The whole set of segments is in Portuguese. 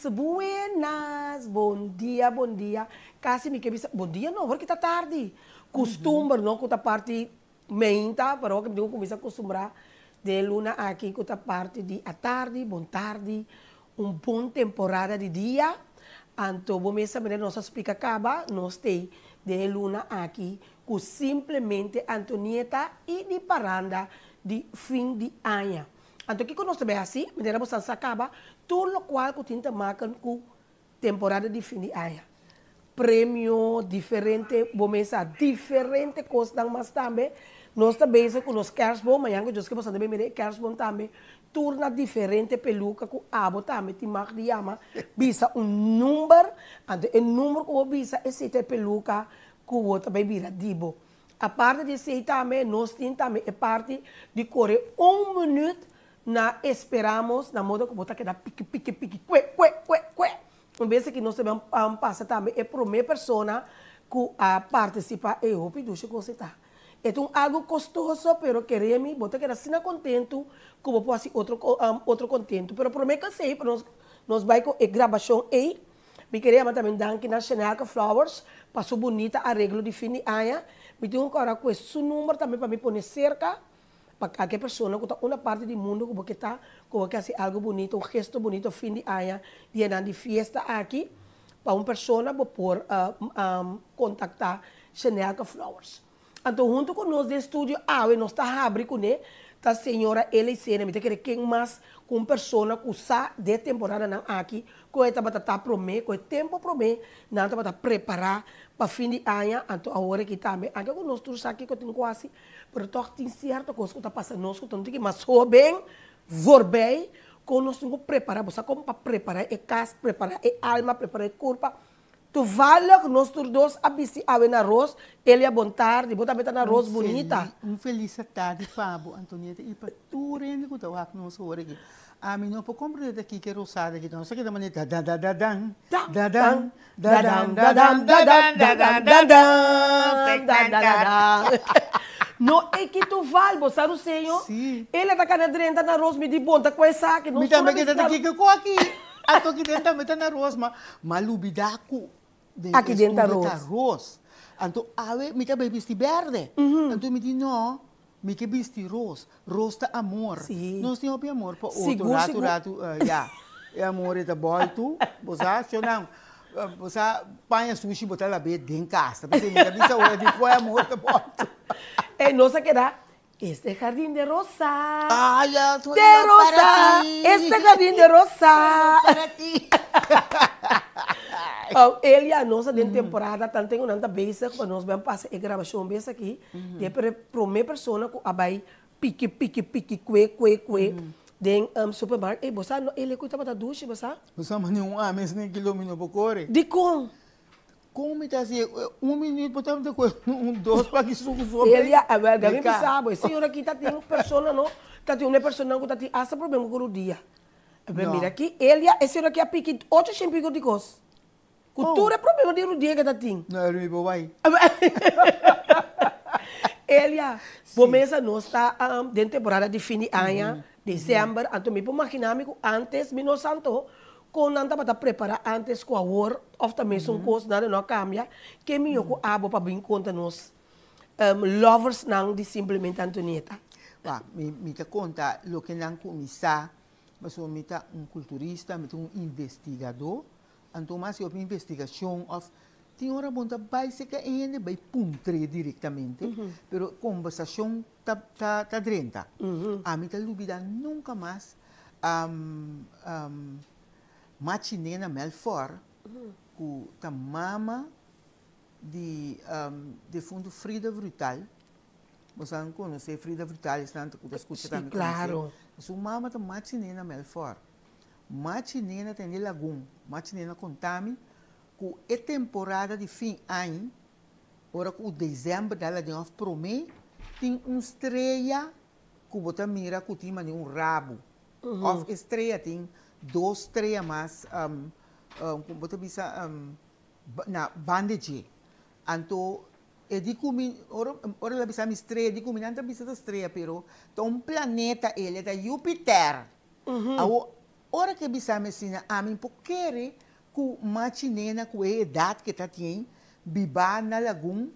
buenas, bom dia, bom dia. Casi me que bom dia não, porque tá tarde. Costume, não, que tá parte meinta, pero que eu começo a acostumbrar de luna aqui, que tá parte de a tarde, bom tarde, bom temporada de dia. Então, vamos saber, nossa explica acaba, nós tem de luna aqui, que simplesmente Antonieta e de paranda de fim de ano. Então, o que nós também assim, maneira você acaba, tudo o qual que tenta marcar com temporada de fim de ano. Prêmio diferente, vamos diferente coisas, mas também nós também com os Kersbom, mas eu acho que você também me Kersbom também, turna diferente peluca com abo também, te mag de ama, bisa número, e o número que você bisa, esse é peluca que você também vira dibo. A parte de sei também, nós temos também a parte de correr minuto, na esperamos, na moda que você quer pique, pique, pique, que. Uma vez que nós também passa também, é para uma pessoa que participa, eu pedi que você está. Então, algo custoso, pero queremos, você quer assim contento, como pode ser outro contento. Pero para mim que sei, para nós vai com a gravação aí, me queria também dar aqui na Chanel Flowers, passou bonita arreglo de fim de ano, me tem agora com esse número também para me pôr cerca, para qualquer pessoa que está uma parte do mundo que está como que fazer algo bonito, gesto bonito, fim de ano, dia de festa aqui, para uma pessoa por contactar Chanel Flowers. Então, junto com nós do estúdio, nós estamos abrindo com ele, a senhora Elisene, me quer quem mais com pessoa que usa de temporada não aqui, que está para prometer, que tempo prometer, não está para preparar para fim de ano, então agora que também, aqui com nós todos aqui que tem quase, mas tem certa coisa que está passando, nós que estamos aqui, mas bem, vor bem, que nós temos que preparar, você como para preparar a casa, preparar a alma, preparar a corpo. Tu vale que nós todos abisi na arroz, ele é bom tarde, botar na arroz bonita. Feliz tarde, Pablo, Antonieta, e para tu rende que eu acho que nós hoje aqui. A mim não pode compreender aqui que é rosada aqui, não sei que da maneira da da da da da da da da da da da. Não é que tu vale, você não sei, sim. Ele está canadrenta na arroz, me de bom, tá com essa aqui. Me também que tá aqui que eu aqui. Ato aqui dentro também tá na arroz, mas malubidaco. Aqui dentro da arroz. Então, me quer vestir verde. Então, me diz, não, me quer vestir rosa. Rosa tá amor. Sim. Nós temos amor para outro rato, já. É amor, é da boy, tu. Você acha, não? Você põe sushi, botar lá dentro de casa. Você me diz, é amor, da boy, tu. É, nossa, que dá. Este jardín de rosa. Ay, ya, de rosa. Para ti. Este jardín de rosa. Para ti. Ele e a nossa de temporada também tem uma vez quando nós vamos passar a gravação vez aqui, de para uma pessoa que vai pique que den supermercado. E você ele cuida para ducha, você? Você mas nenhum mês nem quilômetro para correr. De como? Como está assim? Minuto botamos depois dois para que suco ele é bem sabe, a senhora aqui tá tem pessoa não, tá tem uma pessoa que tá tem esse problema com o dia. Mira aqui, ele a senhora aqui a pique 800 pico de coisa. Cultura é problema de dia que tá tem. Não, ele me vai. Ele começa nós tá dentro da temporada de fim de ano, dezembro, então me imaginar que antes me não santo quando anda para preparar antes com a war of também são coisas nada não cambia que me eu abo para bem conta nós lovers não de simplesmente Antonieta. Me te conta o que não começar, mas eu me tá culturista, me um investigador, então mas eu investigação of tem hora bom tá básica ainda vai puntre diretamente, pero conversação tá drenta. A mim tá dúvida nunca mais Machinena Melfort, que a mama de fundo Frida Brutal. Você não conhece Frida Brutal, está na escuta também. Claro. Sua mama é Machinena Melfort. Machinena tem Lagum, Machinena Contami, que é temporada de fim de ano, ora que o dezembro dela tem promê, tem estreia que você mira que tem rabo. Of estreia tem 2 estrelas mais, como você diz, na bandage. Então, é de comer, ora ela bisa estreia, de comer não bisa estreia, pero tem planeta ele é da Júpiter. hora que bisa me ensina a mim porque que machinena com a idade que tá tem biba na lagoon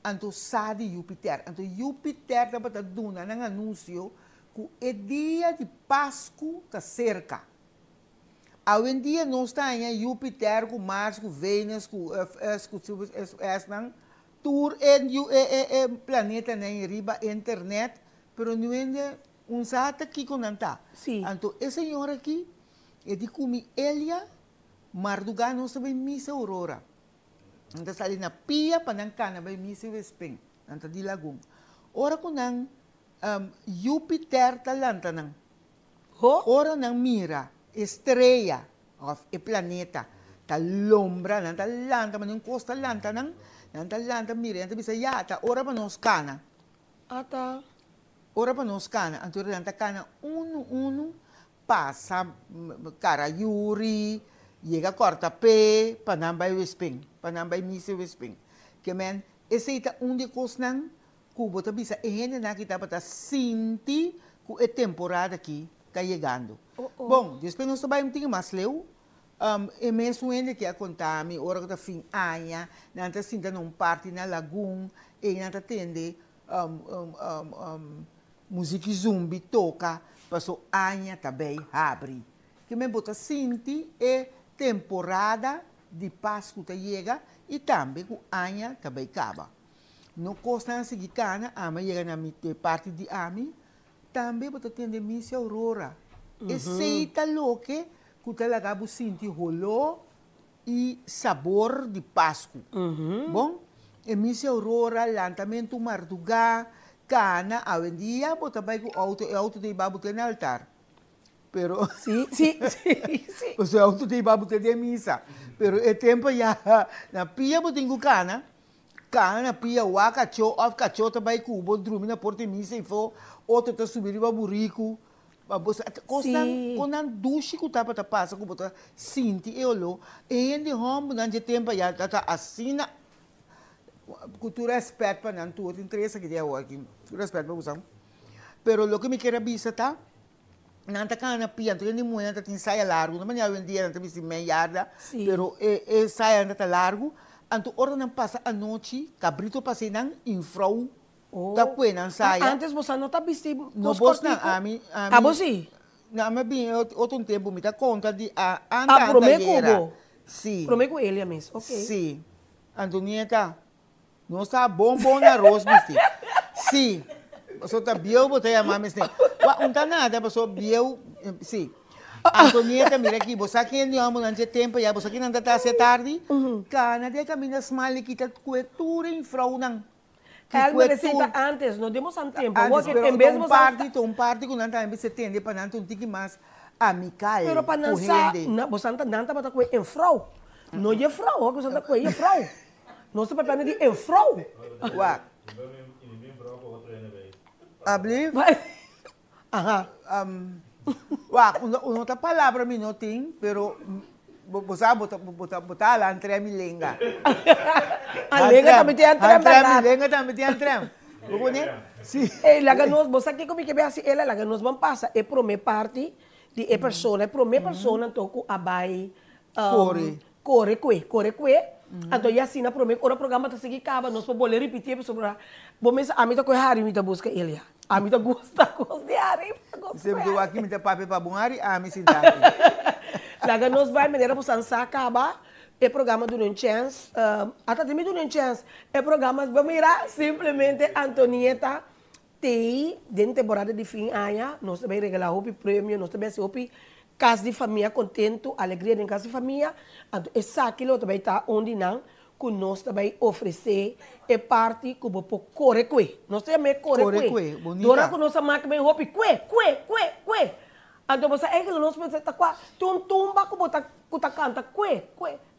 anto sa de Júpiter. Anto Júpiter tá para duna nang anúncio que é dia de Páscoa tá cerca. Hoje em dia não está em Júpiter, com Marte, com Vênus, com tour é planeta nem riba internet, pero não é sata aqui com nanta. Sim. Então, essa senhora aqui é de comer Elia, Marduga não sabe missa aurora. Então, sali na pia para não cana vai missa vespem, então de lagoon. Ora com nang Júpiter talanta nang. Ora nang mira estrela of e planeta ta lombra nan ta lanta man costa lanta nan ta lanta mira anta bisa yata ora pa nos cana ata ora pa nos cana antura lanta cana uno passa cara yuri llega corta pe panambay wisping panambay misi wisping que men essa de cos nan cubo ta bisa ehene na kita pata sinti ku e temporada aqui está chegando. Bom, depois nós trabalhamos tinha mais leu. E mesmo ainda que a contar-me, hora que está fim aia, não está sentindo num parte na lagoon, e não está tendo música zumbi toca, passou aia também abre. Que me bota senti é temporada de Páscoa que chega e também com aia também acaba. No costa seguir cana, ama chega na parte de ami. Também você tem de missa aurora. Esse lo que você acaba sentir rolô e sabor de Páscoa. Bom, e missa aurora, lançamento marduga, cana, hoje em dia você vai com o auto de babu no altar. Pero sim. O auto de babu de missa. Pero é tempo já na pia você tem cana na pia o cachorro também com o dormir na porta de missa e for outro tá subindo para burrico quando duche que tá para passar com botar sinti eu lo e de home não de tempo já tá assim na cultura respeito para não tu interessa que dia aqui respeito para usar pero lo que me quer visitar não tá cá na pia então ele muito não tem saia largo não manhã um dia não tem meia yarda pero é saia não tá largo anto ora não passa a noite cabrito passei não infrau tá puena saia antes você não tá vestido não você não a mim você não mas bem outro tempo me dá conta de anda prometo sim prometo ele mesmo ok sim Antonieta não está bom arroz vestido sim você tá biel botei a mãe assim não tá nada você biel sim Antonieta, mira aqui, você aqui não amo nesse tempo, já você aqui não está a tarde, cana de caminho small que tá coetura em frau não. Ela me recita antes, não demos um tempo. Em vez de um parte que não está em você tende para não ter que mais amical. Pero para não saber, você não está para coer em frau, não é frau, você está coer em frau. Não se prepara de em frau. Uau. Abli? Aham. Outra palavra me não tem, pero você botar lá entre a milenga. A lenga também tem antrem, verdade? A milenga também tem antrem. Sim. Laga nós, você aqui como que vê assim, ela laga nós vamos passar é prome parte de é pessoa, é prome pessoa então com abai corre. Então já assim na prome, ora programa tá seguir acaba, nós vamos boler repetir sobre bom mês a mim tá com Harry, me tá busca ele. A mim tá gosta de Harry. Sempre do aqui me tá papel para bom Harry, a mim sim tá. Laga nós vai maneira para sansa acaba é programa do chance, até de mim do chance, é programa vamos mirar simplesmente Antonieta tem dentro da temporada de fim aia, nós também regalar o prêmio, nós também se opi casa de família contento, alegria em casa de família, então essa aquilo também tá onde não que nós também oferecer é parte que vou correr que nós também correr que dora que nossa máquina roupa que então você é que nós pensamos tá qua tumba que botar que tá canta que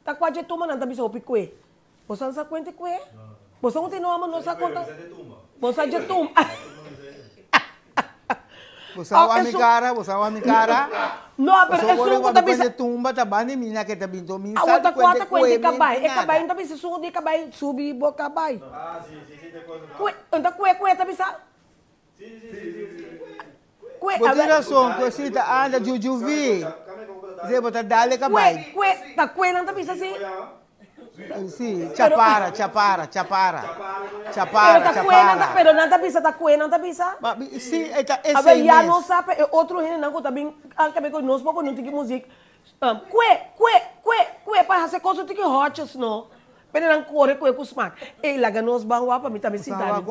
tá quase tumba não tá bisa roupa que você não sabe quanto que você não tem nome não sabe conta você já tumba você vai me cara não, mas é suco da bisa tumba tá bem mina que tá bindo minha a outra quarta coisa cabai é cabai não tá bisa suco de cabai subir boa cabai sim então tá bisa Boa razão, que você anda jujuvi. Você botar dale cabay. Tá que não tá pisa assim? Sim, chapara. Pero não tá pisa, tá que não tá pisa. Sim, esse A ver, já não sabe, outro gente não tá bem, acabei com nós, porque não tem música. Para fazer coisas tem que hotes, não. Pero não corre com os mac. E lá que nós vamos para mim também sentar.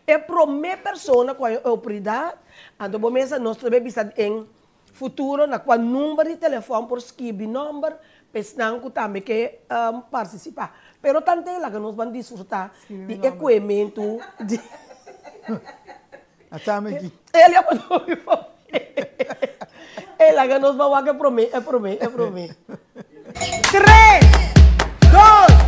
É para minha pessoa com a autoridade. Então, nós também pensamos em futuro, na qual número de telefone por escrever número, pensando também que participar. Pero tanto lá que nós vamos desfrutar de equipamento. Ele é para é lá que nós vamos que prometer. 3, 2,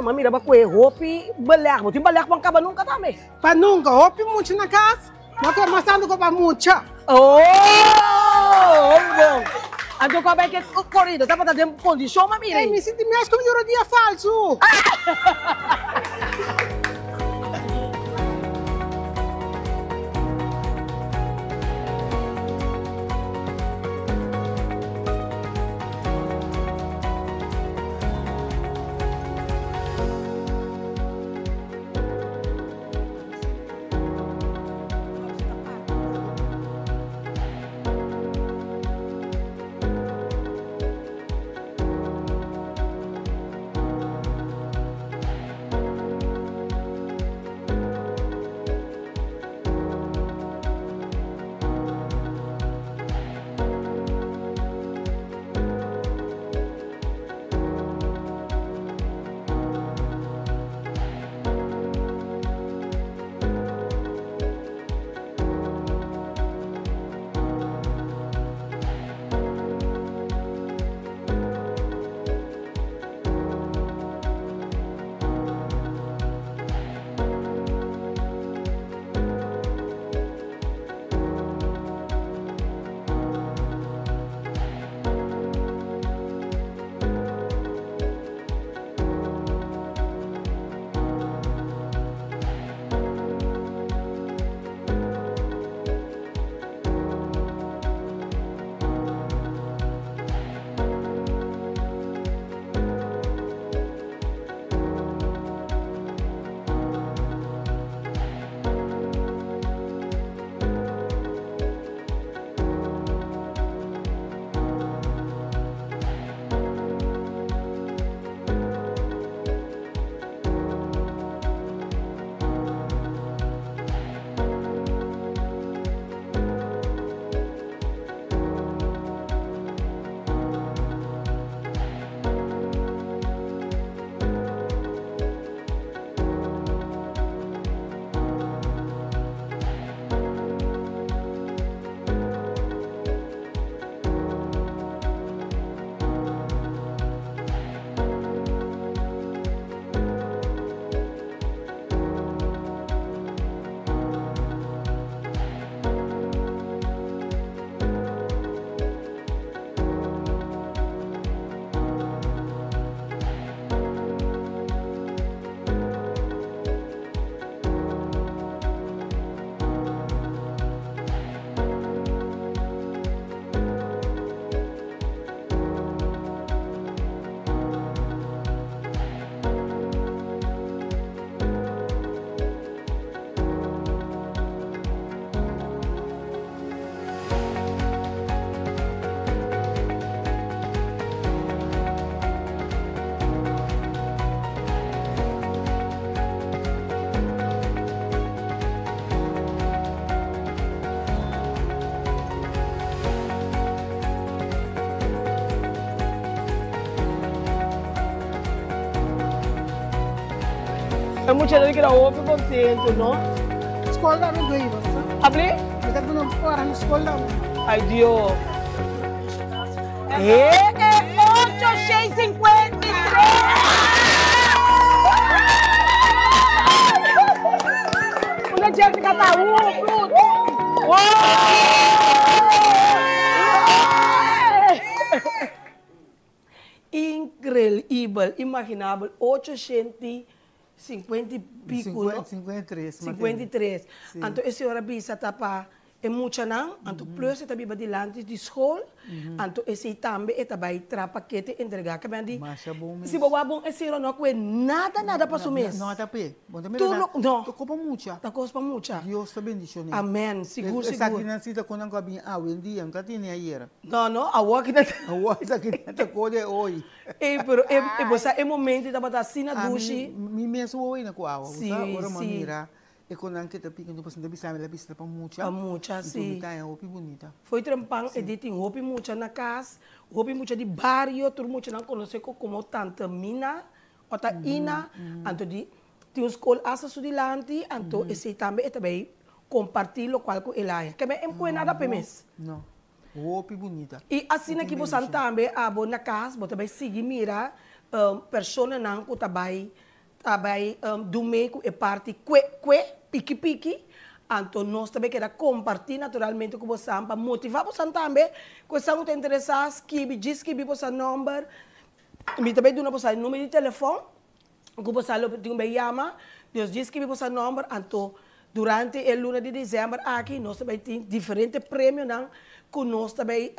ม mira ba kwe hopi balak mo tin balak pang kaba nunca também. Pa nunca hopi muito na casa. Mas tô amassando com pa mucha. Oh, bom. Ando com a beca corrida, tá para dar condição, mas mira. Ei, me sinto mesmo como um dia falso. É muito gente que era open contento, não? Escola não doido. Abri? Eu quero não fora na escola. Ai, Deus. É 8,653! Uma Jéssica tá Bruto! Incrível, imaginável, 850 e pico, não? 53. 53. Então, essa hora bisa tapa é muito não, então plus está biba dilante de escola, então esse também é também tra paquete entregar que bem Mas é bom mesmo. se boa bom esse ano não é nada para o mês. Não, tá pé. Bom, também não. Tô com muita. Tá coisa para muita. Deus te bendiciones. Amém. Seguro. Essa aqui não se tá com nada bem dia, não tá tendo aí era. Não, a walk não. A walk essa aqui tá com de hoje. Pero você é momento da bata assim na duche. Mi mesmo hoje na coa. Sim, ora sim. maneira. E quando a gente tá picando, você deve saber a vista para muita. A muita, sim. Então, é roupa bonita. Foi trampang edit em roupa muita na casa, roupa muita de barrio, tudo muito não conhece como tanta mina, outra ina, então de tem uns col asa sudilante, então esse também compartilho qual com ele. Que bem não é nada para mês. Não. Roupa bonita. E assim que você também a na casa, você também seguir mira pessoa não que também do meio é parte pique. Então, nós também queremos compartilhar naturalmente com você para motivar você também. Se você não está interessado, diz que você número. E também dá você número de telefone. Que você tem chama. Deus diz que você número. Então, durante o lunes de dezembro, aqui, nós também temos diferentes prêmios. Que nós também,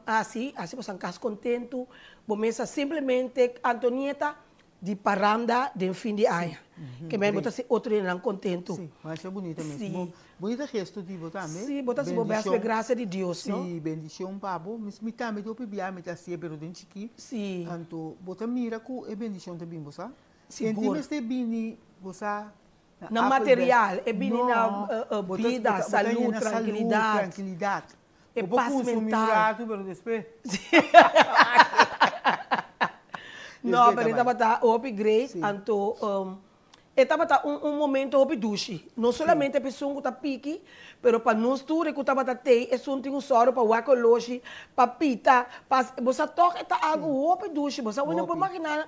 assim você está contente. Vamos simplesmente, Antonieta, de paranda de fim de ano. Que bem, você se outro ano contente. Sim, mas é bonita mesmo. Sim. Bonita gesto de você também. Sim, você se bobear, graça de Deus, não? Sim, bendição, pabo. Mas me também do PBA, me tá sempre dentro aqui. Sim. Então, você mira com a bendição também, você? Seguro. E tem bem, você... Na material, é bem na vida, saúde, tranquilidade. É paz mental. Pero depois... Não, mas estava o upgrade, então estava momento de duche. Não somente a pessoa que está pique, mas para nós tudo que estava ter, é só um soro para o acoloche, para pita, você toca está algo op duche, você não pode imaginar,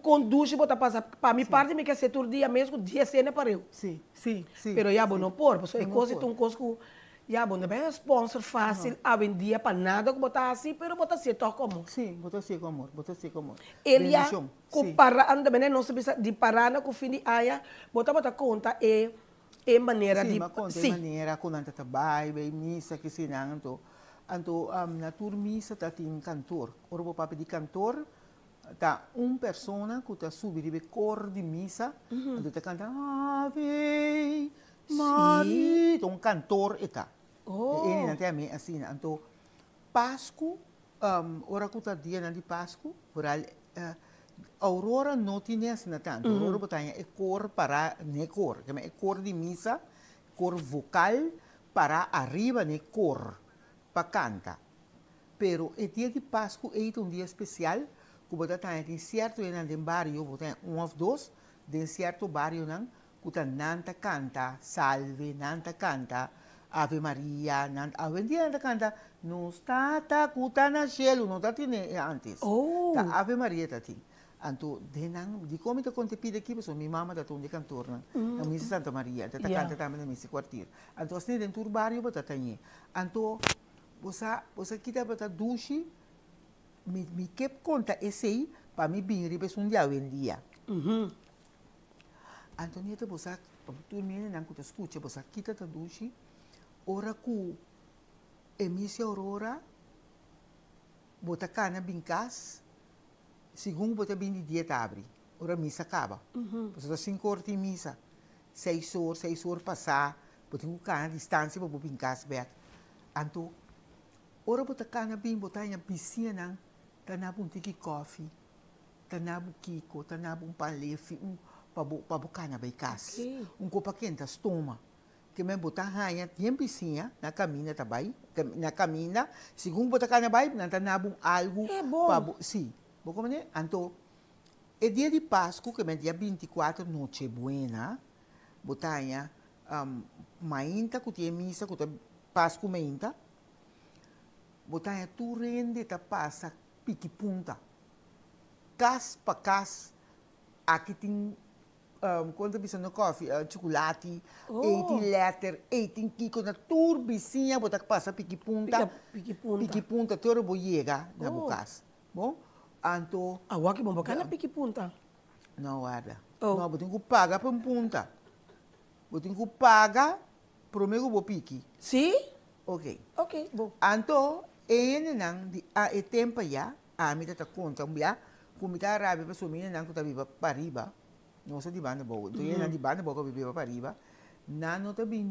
com duche você passa para minha parte me quer ser todo dia mesmo, dia cena para eu. Sim. Pero já não por, porque é coisa que coisa já, bom, não é sponsor fácil, a vendia para nada que botar assim, pero botar assim, toca como. Sim, botar assim com amor, Ele já, com parada, também não se precisa de parada com fim de aia, botar conta é maneira sim, de... Sim, conta é maneira, quando anda trabalho, vai missa, que se não, então, na turma missa tem cantor, ora o papel de cantor, tá pessoa que está subindo o cor de missa, então está cantando, Ave Maria, então cantor está. Ele não tem a mim assim, então Páscoa, ora que está dia de Páscoa, por aí Aurora não tinha assim tanto. Aurora botanha é cor para ne cor, que é cor de missa, cor vocal para arriba ne cor para cantar. Pero o dia de Páscoa é um dia especial, que botanha tem certo em barrio, botanha ou dois, de certo barrio não, que nanta canta salve, nanta canta Ave Maria, Ave dia nanta canta nos tata kuta na cielo, não tá tine antes. Tá Ave Maria tá tin. Anto de como te conte pide aqui, pessoal, minha mama tá de cantor, né? Na missa Santa Maria, tá canta também na missa quartier. Anto assim dentro do barrio bota tanhe. Anto você kita bota duche me que conta esse aí para me vir ribes um dia vendia. Antonieta, você, tu menina não que escuta, você kita ta duche, ora ku emissão aurora, bota cana bincas, segundo bota bem de dia abre, ora missa acaba. Você tá 5 horas de missa, 6 horas passar, bota um cana distância para bincas back. Anto, ora bota cana bem, bota em piscina, tá na um tiki coffee, tá na um kiko, tá na um palefe, para buscar na beicas. Copa quente, estoma. Que me botar rainha, tem piscina, na caminha também, na caminha, segundo botar na baia, não tá na algo. É bom. Sim, vou comer, então, El dia de Páscoa, que é dia 24, Nochebuena, botanha, mainta, que tem missa, que tem Páscoa mainta, botanha, tu rende, tá passa, pique punta. Cas para cas, aqui tem, quando você no coffee, chocolate, 18 letter, 18 kiko, na turbicinha, botar que passa pique punta, pique punta, todo bo chega na bocas. Bom, anto. Agora que bom, bacana pique punta. Não, guarda. Não, você tem que pagar para punta. Você tem que pagar para o meu pique. Sim? Ok. Ok, bom. Anto, nang di e tempo ya, mi ta conta ya, kumita rabi pa sumina nang kuta biba pariba. No sa di ba na bo. To yan di ba na bo ko biba pariba. Nano ta bin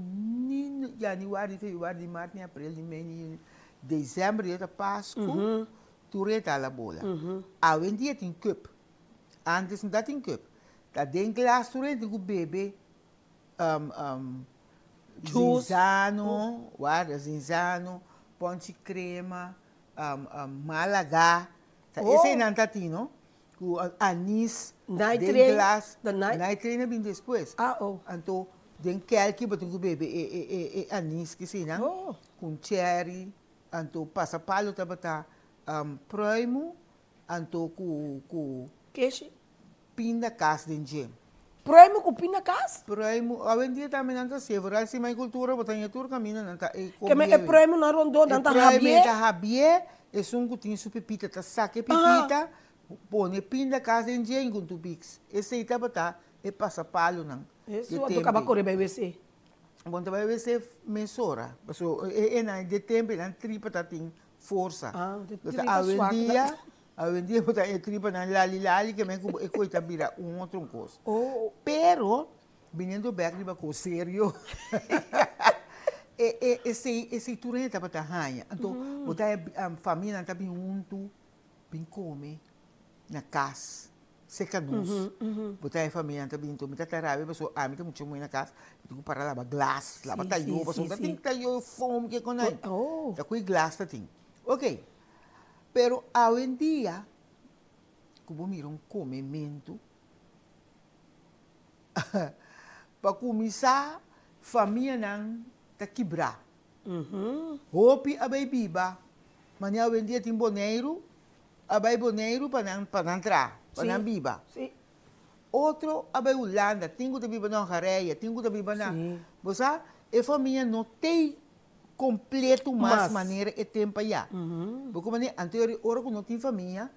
ni Januari, Februari, Março, Abril, Mei, Juni, Dezembro, ya ta Páscoa. Tureta la bola. Hoje em dia tem cup. Antes não tem cup. Tá dentro glas tureta tem bebê zinzano, guarda, zinzano, ponte crema, malaga. Esse é nantatino, com anis, Night den train. glas. The night. Night train é bem depois. Então, den kelki, botem com bebê anis que se não, com cherry, então passa palo tabata proimo, então com Queixe? pinda cas den gem. Proimo com pina casa? Proimo, hoje em dia também não está severo, se mais cultura, botar em cultura caminho não está. Que é proimo na rondô, não está rabie? Proimo da rabie, é um que tem pepita, tá saque pepita, põe pinda casa em gem com tu pix. Esse aí tá botar e passa palo não. Isso, tu acaba correr BBC. Quando vai ser mesora, porque na de tempo na tripa tá tem força. De tripa suaca. Hoje em dia botar a tripa na lali que me é coisa vira outro coisa. Pero vindo back riba com sério. Esse turno tá para ranha. Então botar a família tá bem junto, bem come na casa. Seca nós. Botar a família tá bem junto, me tá tarave, pessoa, me tá muito na casa. Tu para lavar glass, lavar talho, pessoa tá tem talho fome que com aí. Tá com glass tá tem. Ok. Pero hoje em dia, como mira comimento, para começar, família não está quebrar. Hopi abai biba, mas hoje em dia tem boneiro, abai boneiro para não entrar, para não biba. Outro abai Holanda, tem que biba na Hongaria, tem que biba na... Você, a família não tem completo mais maneira e tempo já. Porque anterior hora que não tem família,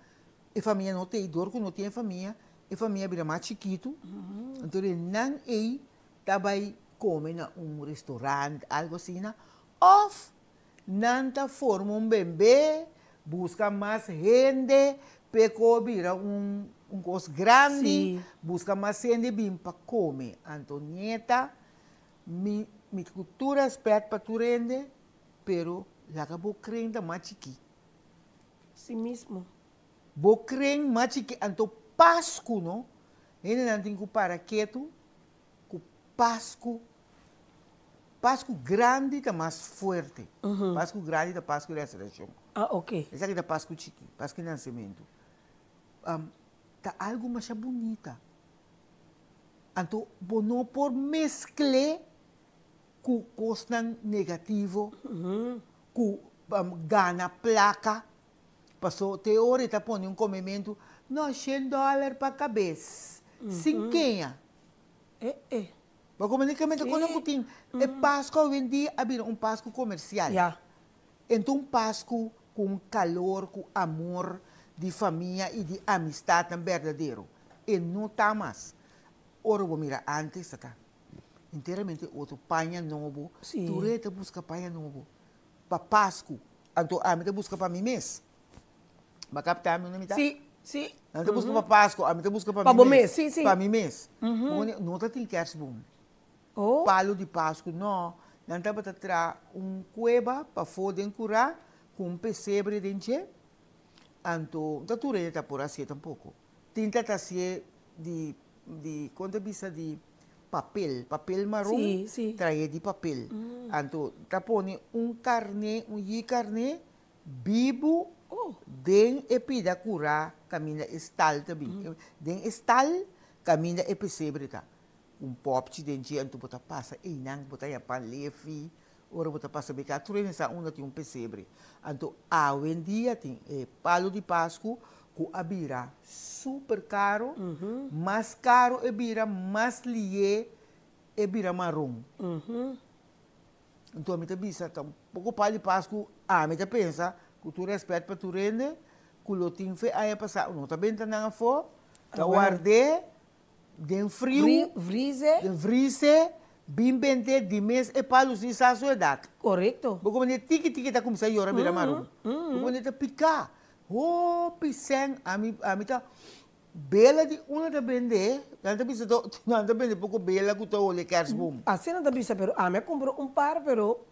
e família não tem dor que não tem família, e família vira mais chiquito. Então não é também comer na restaurante, algo assim, ou não tá forma bebê, busca mais gente, pecou vira coisa grande, busca mais gente bem para comer. Antonieta, mi cultura aspecto para tu rende, pero la acabou crendo mais chiqui. Sim mesmo. Bo crendo mais chiqui, então Páscoa, não? Ainda não tem que parar quieto, com Páscoa grande está mais forte. Páscoa grande da Páscoa de ressurreição. Ok. Essa aqui da Páscoa chiqui, Páscoa de nascimento. Tá algo mais bonita. Então, não por mesclar com coisa negativo, com gana placa, passou teoria tá pondo comimento, não $100 para cabeça, 50. Mas comunicamente quando eu tenho é Páscoa hoje em dia havia Páscoa comercial. Então Páscoa com calor, com amor de família e de amistade verdadeiro. E não está mais. Ora vou mirar antes tá. Inteiramente outro panha novo, tureta busca panha novo, para Páscoa, então a mim busca para mim mês, para captar meu nome tá? Sim. Então busca para Páscoa, a mim busca para mim mês, sim. Para mim mês, não tá tem kersboom, palo de Páscoa não tá para trazer cueva para foder curar com pesebre dentro, então tá tureta por assim tampouco, tinta tá se de quando vista de papel marrom, trae de papel. Então, tá pone carne, carne, Bibo, den epida cura, caminha estal também. Den estal, caminha episebre, tá? Pop de dia, tu bota passa, e não bota ya pan lefi, ora bota passa beca, tu nessa uma tem pesebre. Então, hoje em dia tem palo de Páscoa, com a bira super caro, mais caro é bira, mais lié é bira marrom. Então, a minha bisa, um pouco palo de Páscoa, a minha pensa, que tu respeita para tu rende, que o lotim fe aí passar, não tá bem tá na fo, tá guardé, den frio, vrise, bem bente, de mês e palo se sa sua edade. Correto. Porque quando tiki tá começando a chorar bira marrom. Porque quando tá picar, pisang, a mim tá bela de uma da bende, não tá bende pouco bela que tu olha queres bom. Assim não tá bisa, pero a me comprou par, pero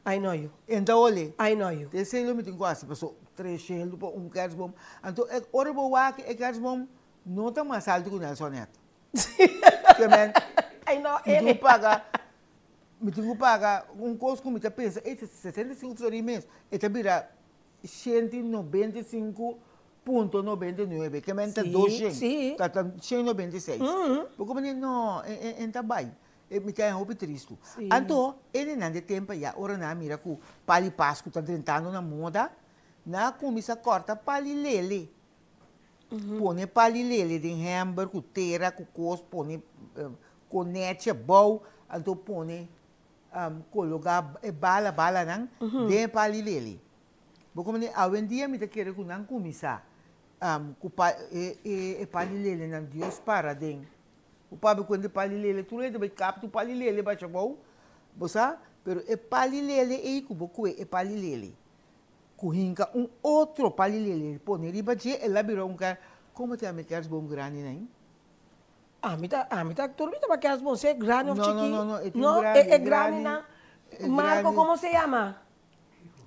I know you. Então olha. I know you. Te sei lo me tem quase, passou 3 chelos para queres bom. Então ora boa que queres bom, não tá mais alto que o Nelson Neto. Que man, I know ele. Me tenho que pagar custo que me pensa, esse 65 por mês, ele vira 195,99, que man tá 200, tá 196. Porque me não, tá bem. Me tem um triste. Então, ele não tem tempo já, ora na mira que pali Páscoa tá tentando na moda, na comissa corta pali lele. Põe palilele de hambúrguer, com tera, com cos, põe conete, bom, então põe colocar bala não, de palilele. Porque como hoje em dia me tá querendo que não comissa, palilele não Deus para den. O pai quando palilele, tu lê, capta o palilele, baixa bom, você, pero palilele é que você palilele. Kuhinka outro palilele, põe riba de ela virou cara, como te ame queres bom grande, né? Me tá, tudo bem, mas queres bom ser grande ou chiqui? Não, é grande, não. Marco, como se chama?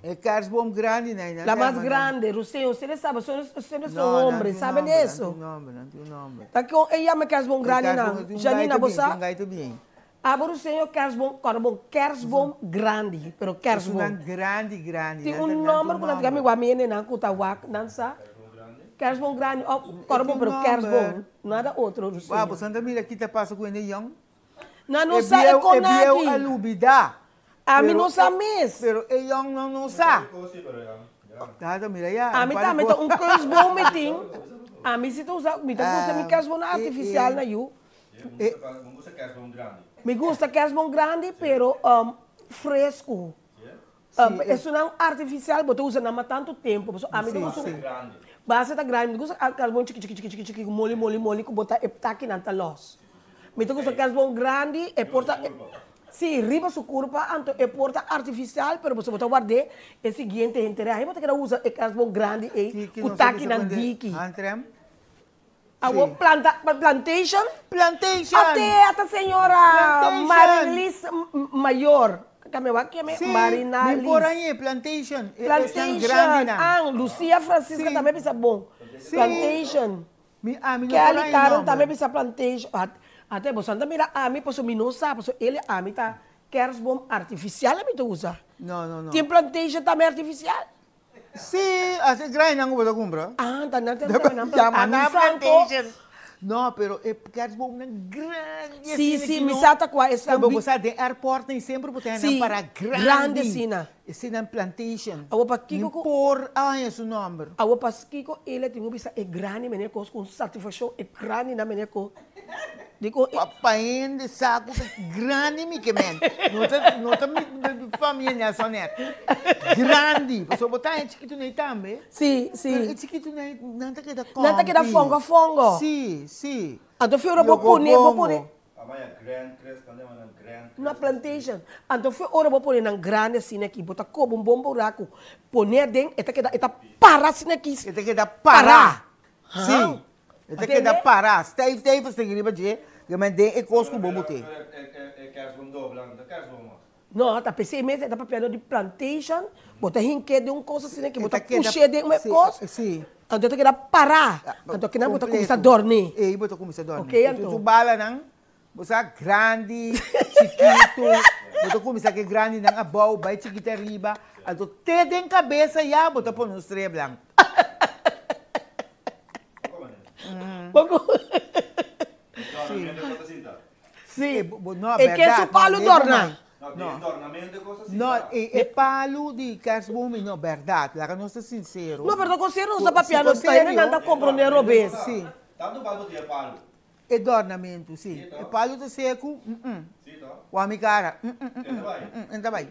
É queres bom grande, né? La mais grande, Ruseu, você sabe, vocês são homens, sabem disso? Não tem nome. Tá que ela me queres bom grande, não. Janina, você? Agora o senhor queres bom grande, pero queres bom. Grande. Tem nome que nós temos a minha não cuta wak, não sabe? Queres bom grande, bom, pero queres bom, nada outro. Você anda mira aqui tá passa com ele young. Não sabe com nada. É alubida. A mim não sabe mesmo. Pero é young não sabe. Tá mira ya. A mim também tá queres bom meeting. A mim se tu usa, me queres bom artificial na you. Me gusta queres bom grande, pero fresco. É não artificial, porque usa não há tanto tempo. A mim não usa base tá grande, me gusta queres bom chiqui, mole, que botar tá aqui na talos. Me gusta queres bom grande, é porta sim, riba su curva, então é porta artificial, pero você botar guardar é seguinte interesse. Aí você quer usar queres bom grande e o tá aqui na diki. Plantation? Até a senhora Marilis Maior. Marilis. Plantation. Lucia Francisca também pensa bom. Plantation. Kelly Caron também pensa plantation. Até você anda mira a mim, posso me não sabe, ele a mim tá queres bom artificial, a mim tu usa. Não. Tem plantation também artificial? Sim, assim grande não vou comprar. Tá não tem plantation. Não, pero queres bom grande. Sim, me sata com essa. Você de airport nem sempre botar para grande sina. Sina plantation. Awo pa kiko por esse nome. Awo pa kiko ele tem bisa é grande menino com satisfação é grande na menino com digo papai de saco grande me que men. Não tá família só net. Grande. Você botar é chiquito nem também. Sim. É chiquito nem não tá que da fongo. Sim. Então foi vou pôr na plantation. Então foi hora vou pôr na grande assim aqui, botar como bom buraco. Poner dentro, eta para assim aqui. Eta que da parar. Sim. Eta que da parar. Stay você que riba de, que mandei é cosco bom bote. Não, tá pensei mesmo, tá papel de plantation, botar rinque de coisa assim que botar puxar de uma coisa. Sim. Então tem que dar parar. Então que não botar começar a dormir. Botar começar a dormir. Ok, então. Tu bala não? Você grande, chiquito, Bota começar que grande na abau, vai chiquita arriba, alto te tem cabeça já, bota pôr no estreia branco. Pouco. Sim, não, E que é su palo dorna. Não, é palo de Casbumi, não, verdade, lá que não estou sincero. Não, pero você não sabe Se piano, for está aí, sério, não está comprando robês. Sim, Tanto palo tinha palo. é dornamento, sim. Sim, tá. É palo de seco, Sim, tá? o amicara, Ainda vai.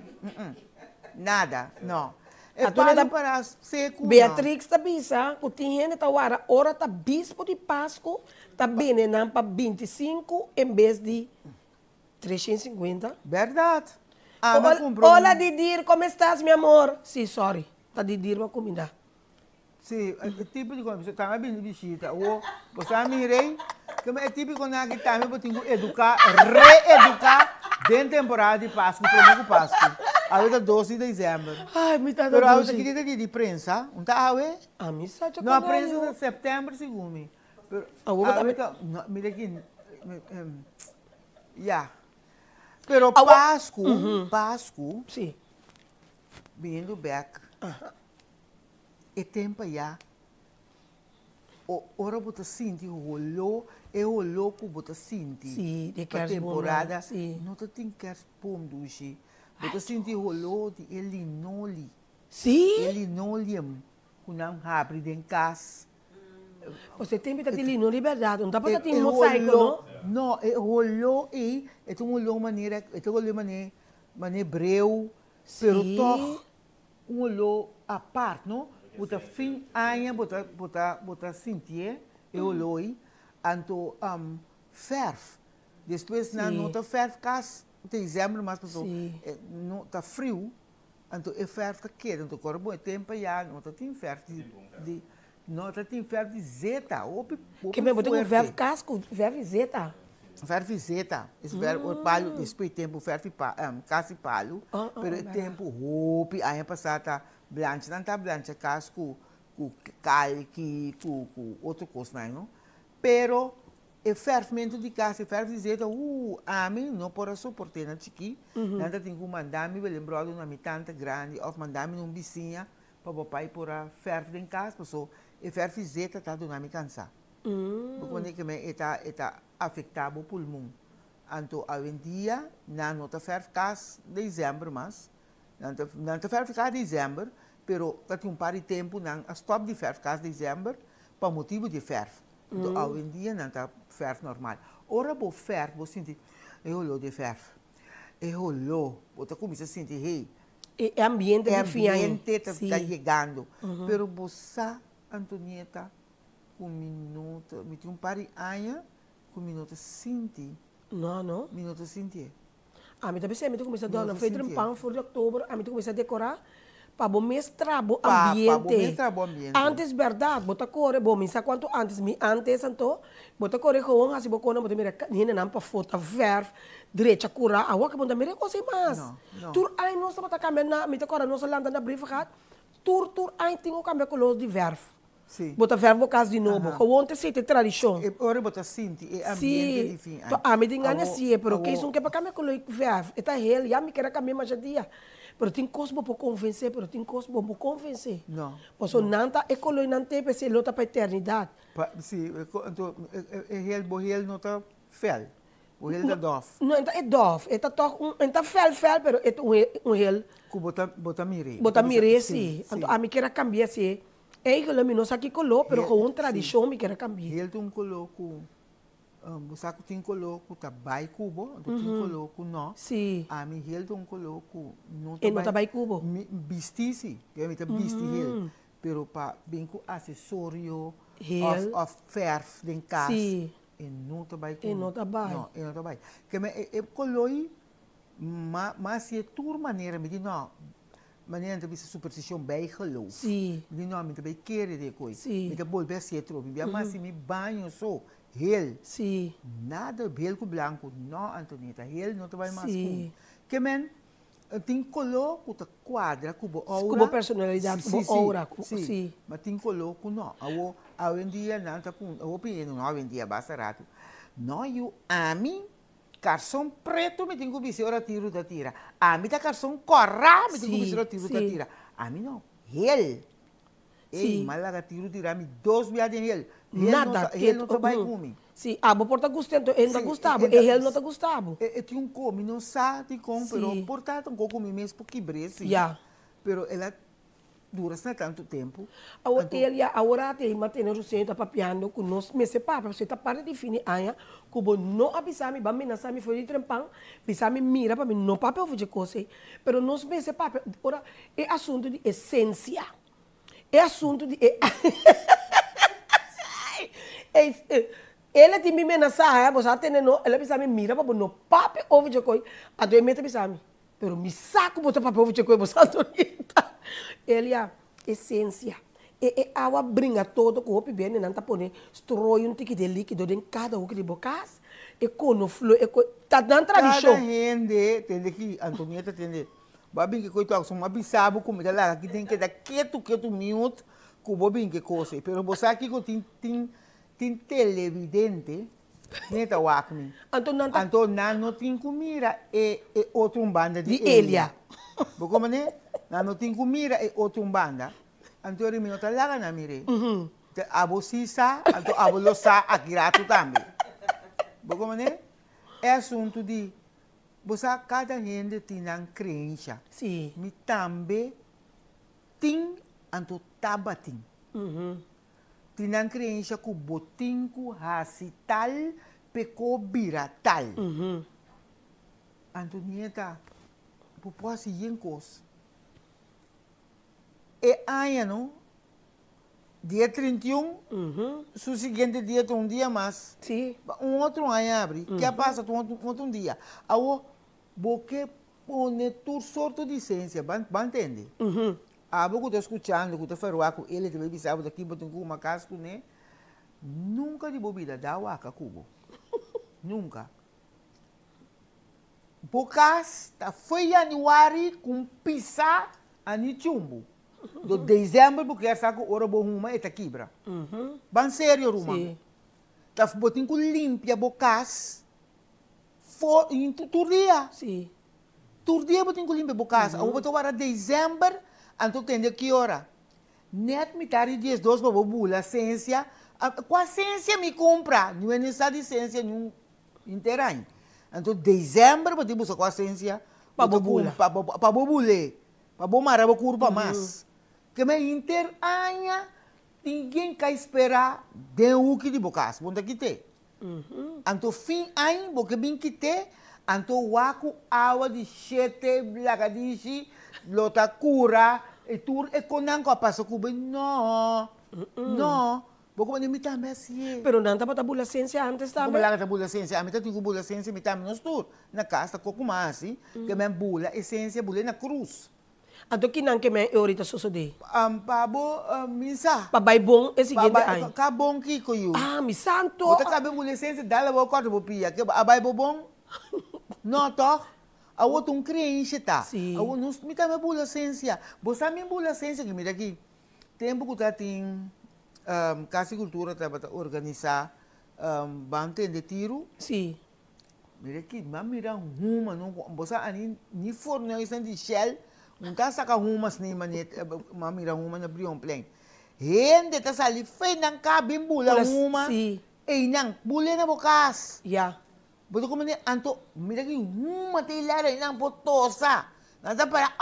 nada, não. É A dona palo da- para seco, Beatrix está bisa, que tem gente tá hora tá bispo de Páscoa, tá bem, não, para 25 em vez de 350. não. Verdade. Ah, mas Olá, comprou. olá, Didir, como estás, meu amor? Sim, sorry. Tá Didir uma comida. Sim, é tipo de coisa, você está bem de visita, ou você mirei, que é típico na que também eu tenho que educar, reeducar dentro da temporada de Páscoa, para o Páscoa. A vida 12 de dezembro. Ai, me tá Pero a dando vida que de prensa, não está a ver? A mim sabe Não, a prensa de setembro, segundo. Ah, vou botar- Mira aqui, já. Pero Ah, Páscoa, Sim. vindo back, é tempo já. Ora você sente o olho que você sente. Sim, de A Kersbom, temporada, sim. não tem que pôr duche. Você sente o olho de elinole, Sim? linoleum, que não abre dentro de casa. Você tem que ter lino liberdade, não dá para ter É mosaico, não? Não, é olho é um olho maneira breu, pero Sim. toch um olho à parte, não? Bota fim aia, bota sentir, é olho aí, anto ferve. Depois na Sim. nota ferve cas, dezembro, mas pessoal, Sim. não tá frio, anto é ferve tá quente, anto agora bom tempo já, não tá tem ferve de não tá tem ferve de zeta, Que mesmo, tem um verbo casco, verbo zeta. Ferve zeta, esse verbo, o palho, depois tempo ferve casi palho, pero é tempo roupa, aí passada blanche, não tá blanche, casco, com calque, com outro coisa, não? Pero o fervimento de casa, ferve zeta, a mim não pode suportar, não chiqui, não tem que mandar-me, lembrar de uma mitanta grande, ou mandar-me num vizinha, para o papai por a ferve em casa, pessoal, e ferve zeta tá do nome cansar. Porque que me está afetado o pulmão. Então, hoje em dia, não está ferve casa dezembro, mas não está ferve casa dezembro, pero tem um par de tempo não stop de ferve casa dezembro para motivo de ferve. Então, hoje em dia não está ferve normal. Ora, o ferve, você sente, é olho de ferve, é olho, você começa a sentir, hey, É ambiente é de fim aí. ambiente está chegando. Pero você, Antonieta, com minuto, me tem um par de anos, com minuto senti, Não. minuto senti. A mim também, a mim começa a dar, Não, não foi sim, um pão, de outubro, a mim começa a decorar para o mestrar o Para ambiente. o ambiente. Antes, verdade, bota cor, bom, me sabe quanto antes, então, bota cor com assim, bota bota mira, nina não para foto, verve, direita, curar, a outra bota mira, coisa mais. Não. Tur, ai, não está cambiando na, me decora, não está landa na briefcard, tur, ai, tem que cambiar color de verve. Sim. Bota verve no caso de novo, que ontem se tem tradição. Ora, você sente, é ambiente de fim. A mim tem ganas sim, pero que isso não quer para cambiar color de verve, está ele, já me quer cambiar mais dia. Pero tem coisa para convencer, pero tem coisa para convencer. Não. Porque não está é color não tem para ser luta para a eternidade. Sim, então, ele não está fel, o ele está dof. Não, é dof, é toch, é fel, pero é hel, Que bota mire. bota mire sim. Então a mim quer cambiar sim. É que eu não sei que color, pero com uma tradição me quer cambiar. Ele tem coloco, o saco tem coloco, tá bai cubo, tem coloco não. Sim. A mim ele tem coloco, não E não tá bai cubo. Vestisse, eu me tá vesti ele, pero pa bem com acessório, Heel. of ferf den casa. Sim. E não tá bai cubo. E não tá bai. Não, e não tá bai. Que me coloi, mas se tua maneira me diz não. Maneira de bisa superstição bem geloof. Sim. Die nou met de keren de coisa. Sim. Met de bol best je trobi. Mas se me banho só, heel. Sim. Nada branco branco, não Antonieta, heel não te vai mais Sim. com. Que men tem color com a quadra, com a aura. Com a personalidade, com a aura, sim. Mas tem color com não. Hoje em dia não tá com, eu opino, não hoje em dia basta rato. Não eu a mim carção preto, me tem que ver ora tiro da tira. A mim tá carção corra, me tem que ver ora tiro da sim. tira. A mim não. Ele. Ei, Sim. mas lá tiro tira, me 2 viagens ele. Nada. Ele não trabalha comigo. Sim, abo por tá gostando, ele não tá Sim, gostando, ele- ele não tá gostando. Eu tinha come, não sabe como, Sim. pero portanto, um pouco mesmo porque brece. Yeah. Pero ela dura tanto tempo. Agora, Então, ele agora tem manter o centro papiando com nós, me separa, você tá para de fini aia, como não avisar me, vamos na sami foi de trempão, avisar me mira para mim não papel fazer coisa, pero nós me separa, ora é assunto de essência, é assunto de ele tem me mensajar, você atendendo, ele avisar me mira para não papel over de coisa, a doer meta avisar me, pero me saco botar papel over de coisa, você adorita. Ele a essência. E água brinca todo com o bem, não tá pondo strói tique de líquido em cada um que de bocas. E quando flui, tá dando tradição. cada gente tem que, Antonieta tem babin que coito são uma bisabo como lá aqui tem que dar quieto minuto com babin que coisa. Pero você aqui que tem televidente, neta wakmi. Então não tem comida e outro banda de Elia. Como né? Não tem comida e outro banda. Então ele me nota lá na mire. Abo sisa, então abo losa akirato também. Como né? É assunto de você cada gente tem uma crença. Sim. Me também tem anto tabatim. Tem uma crença que o botinho racital pecou biratal. Antonieta, população em coisa. E aí, não? Dia 31, o seguinte dia tem dia mais. Sim. Outro ano abre. Que passa outro dia. Aí, porque põe tudo sorte de ciência, vai entender? A boca está escutando, que está falando com ele, televisão daqui, botam com uma casca, né? Nunca de bebida dá waka cubo. Nunca. Bocas, foi januário com pisa ani chumbo. Do dezembro, porque essa hora boa uma é quebra. Bem sério, Ruma. Sim. Tá botando com limpia bocas. For em todo dia. Sim. Todo dia botando com limpia bocas. Aí botou para dezembro, então tem que hora. Net me tarde dias dois para bula ciência. Com a ciência me compra. Não é necessário de ciência nenhum inteiro. Então dezembro botou buscar com a ciência para bula. Para bule. Para bomar a curva mais. Que me interanha, ninguém quer esperar de o que de bocas. Bom daqui tem. Anto fim aí, porque bem que tem, anto waku água de chete, blagadishi, lota cura, e tur e conanco a passa cuba. Não, não. Porque me também assim. Pero não tá para bula ciência antes Como também. lá tá bula ciência, a mim tá tem bula ciência, me também nos tur. Na casa coco mais, que me bula essência, bula na cruz. Então que não que me ahorita susode. Pabo misa. Pabai bom é seguinte aí. Cabong ki ko yun. Ah, mi santo. Bota cabe mo licença dala bo quarto bo pia. Que abay bo bom. No to. A outro crente tá. Sim. A outro me tá me bula licença. Você me bula licença que mira aqui. Tempo que tá tem Casa Cultura tá para organizar bante de tiro. Sim. Mira aqui, mas mira uma não. Você ani ni forno isso de shell. Não está sacando umas nem manet, mamira uma na Brion Plain. Gente está sali fei nang cabin bula uma. Sim. E nang bula na bokas. Yeah. Boto como ne anto mira que uma telara e nang potosa. Nada para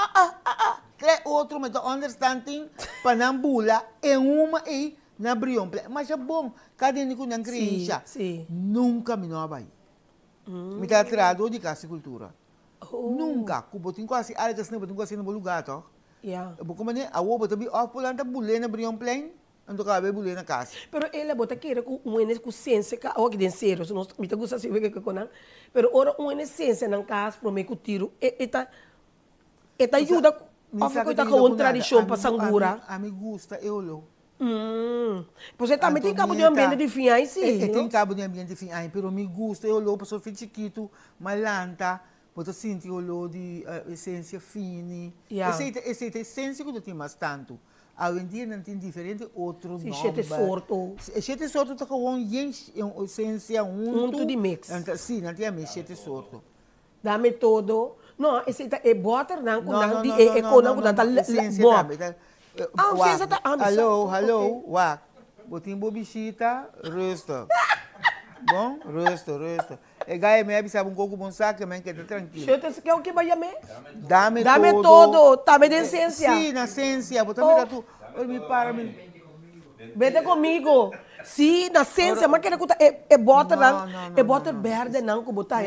tre outro me to understanding para nang bula e uma e na Brion Plain. Mas é bom, cada nico nang crença. Sim. Nunca me não abai. Me tá atrado de Casa Cultura. Nunca, kubotin ko asi ari kasne botin ko asi no lugar to. Yeah. Buko man awo boto bi off pulanta bule na Brion Plain, ando ka be bule na casa. Pero ele bota queira com uma ciência que o que den sério, se nós me tá gosta se ver que conan. Pero ora uma ciência nan casa pro me que tiro eta ajuda a ficar com uma tradição para sangura. A me gusta eu lo. Você também tem cabo de ambiente de fim aí sim. Tem cabo de ambiente de fim aí, pero me gusta eu lo, passo fit chiquito, malanta. Você sente o olor de essência fine. Yeah. Essa essência que eu tenho mais tanto. Hoje em dia não tem diferente outro Sim, nome. sete sorto. Sete sorto tá com essência Unto de mix. Sim, não tem a mim sete sorto. Dá-me todo. Não, esse é butter, não, com não, Essência também. Essência tá. Alô, wak. Botin bobichita, rosto. Bom, rosto. E gai me sabe um pouco bom saco, mas que tá tranquilo. Sete, que é o que vai me? Dá-me todo. Dá-me de essência. Sim, na essência. Bota tu. Olha, me para, me. Vete comigo. Sim, na essência, mas quer que é butter, não. É butter verde, não, que botar.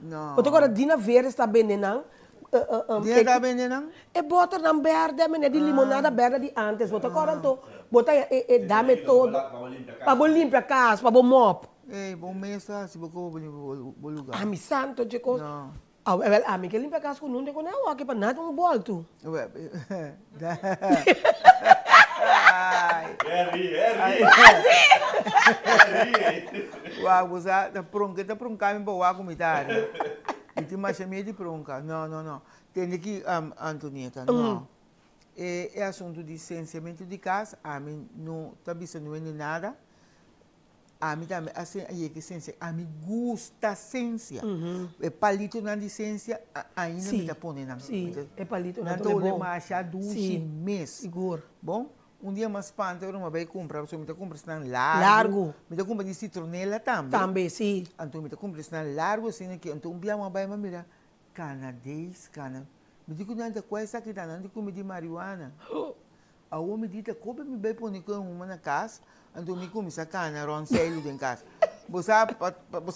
Não. Botar agora, dina verde está bem, não. Dina está bem, não? É butter, não verde, mas é de limonada verde de antes. Botar agora, botar dá-me todo. Para limpar a casa, para mop. Ei, bom mesa, se você vou lugar. Ah, mi santo, chico. Não. Ah, mi que limpa a casa com não tem como não, aqui para nada um bolto. Uau, você tá pronto caminho para o água mitad. E te mais chamei de pronca. Não. Tem que Antonieta, não. É assunto de licenciamento de casa, a mim não está pensando em nada. A mim também, assim, a mim gusta a ciência. É palito na licença, ainda me está pondo. Sim, é palito na licença. Não estou achando mês. Seguro. Bom, dia mais espanta, eu não vou comprar, você me está comprando largo. Me está comprando de citronela também. Também, sim. Então, me está comprando largo, assim, que então, uma vai me mirar, canadês, me digo nada coisa que está, não digo me de marihuana. A homem diz, como me vai pôr uma na casa, então me começa a cana, roncelho em casa. Você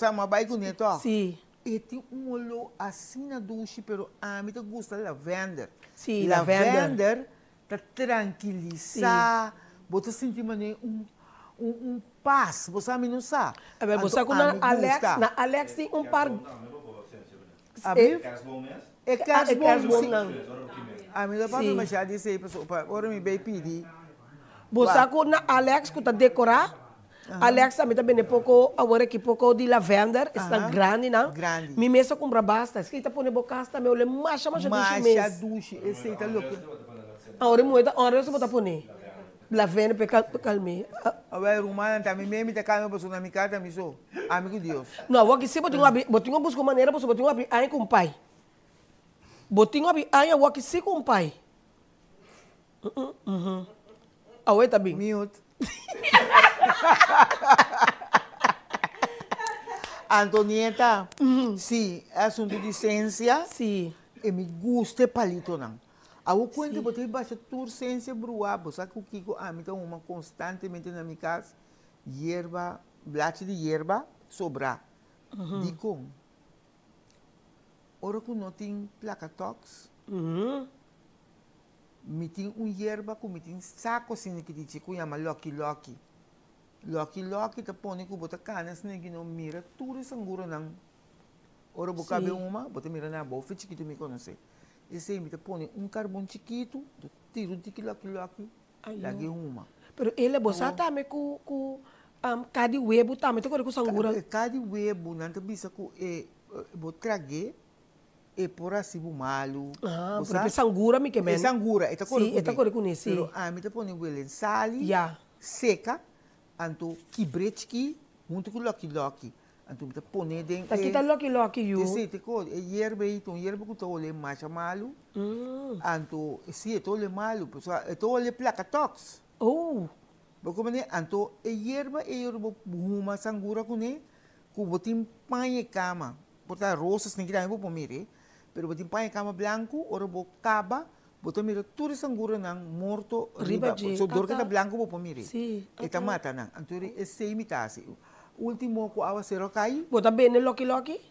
me vai com neto? Sim. E tem olor assim na ducha, mas a mim gosta de lavender. Sim, lavender está tranquilizar, você sente um paz, você não sabe. Você com a Alex tem um par. É que as bom não. A minha papai já disse aí, agora me vai pedir. Você com a Alex que está decorar, Alex também pouco, agora que pouco de lavender, está grande, não? Grande. Me mesa compra basta, escrita por nebocasta, também olha macha duche, esse tá louco. Agora você bota por lavender para calmar. Agora rumana também me tá calma para na minha casa, me sou amigo Deus. Não, aqui se botinho busca maneira, você botinho abrir aí com o pai. Botinho abrir aí, aqui se com o pai. Oi, tá bem? Mute. Antonieta, sim, é assunto de ciência. Sim. E me gusta palito, não. A o quanto você baixa tua ciência bruaba, sabe o que então uma constantemente na minha casa, hierba, blate de hierba, sobrar. Digo, ora que não tem placa tox, me tem hierba com me tem saco assim que diz que chama Loki, tá põe que bota canas nem que não mira tudo sangura não. Ora vou caber uma, bota mira na boa, fica que me conhece. Esse aí me põe carvão chiquito, tiro de Loki, lagi uma. Pero ele você também com cada web também tem com sangura. Cada web não te bisa com vou trazer e por assim o malo. Porque sangura me que é sangura, tá com isso. Pero a mim te põe o ele sal, seca, anto quibretki, junto com Loki. Anto me te põe dentro. Tá aqui tá Loki you. Esse te co, hierba que tô olhe mais malo. Anto se tô olhe malo, pessoal, tô olhe placa tox. Porque mané anto hierba uma sangura com né, com botim panha cama. Porta rosas nem que dá para mire. Pero botin panha cama branco, ora bo caba, botar mira tudo sangura nang morto riba. So dor que tá branco bo mire. Sim. Eta mata nang. Anturi esse imitase. Último ko awa zero cai. Bota bem Loki?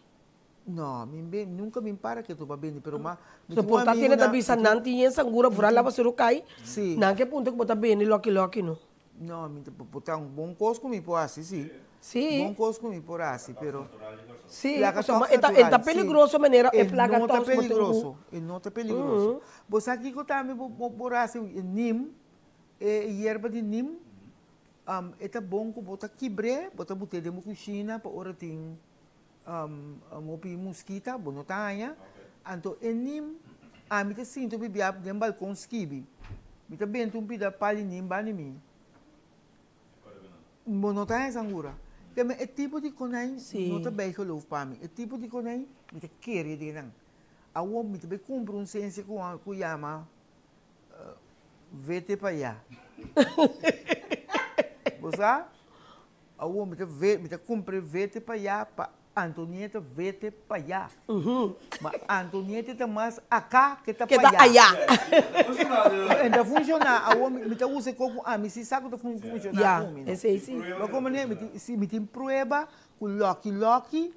Não, nunca me para que tu va bem, pero ma. So porta tiene da bisa nanti yen sangura fura lava zero cai. Sim. Nang que punto que bota bem Loki no. Não, me botar bom cosco me por assim, sim. Sim. Bom cosco me por assim, pero sim, está peligroso maneira é placa tox. Não está peligroso. Você aqui que também por assim, nim, hierba de nim, é bom que bota quebre, bota botar de cozinha para hora tem mopi mosquita, bonotanha. Então, nim, a mim te sinto bebia de balcão skibi. Me tá bem um pida palinim bani mim. Não tá essa angura. Que é tipo de conai, não tá bem que eu para mim. É tipo de conai, me tá querer de não. A homem me tá bem cumpre um senso com chama vete para allá. Você? A homem me tá cumpre vete para allá para Antonieta vete para allá. Mas Antonieta tá mais acá que tá para allá. Ainda funciona. A homem me tá usa como me se sabe que funciona. Já, esse sim. Mas como né, me tem prova com Loki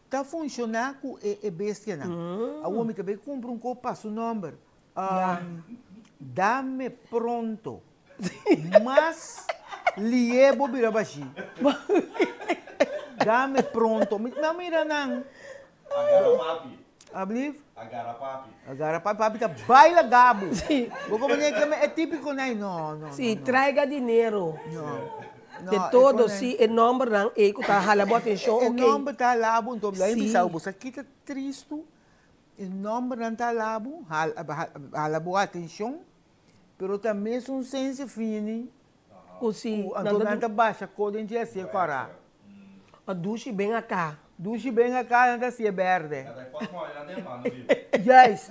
tá funcionando com a bestia não. A homem também cumpre um copo passo número. Dame pronto. Mas liebo birabashi. Dame pronto. Não mira não. Agarapapi. Abliv? Agarapapi. Agarapapi, papi tá baila gabo. Sim. Como é típico né? Não. Sim, traiga dinheiro. Não. De todo, sim, o nome não é que está a boa atenção, o ok? nome está lá, então, lá em Sim. Bissau, você quita triste, o nome não está lá, a boa atenção, mas também é um senso fino, Sim, então não está baixa, quando a gente é assim, cara. A duche bem acá. Duche bem acá, não está assim, verde. Yes. Yes.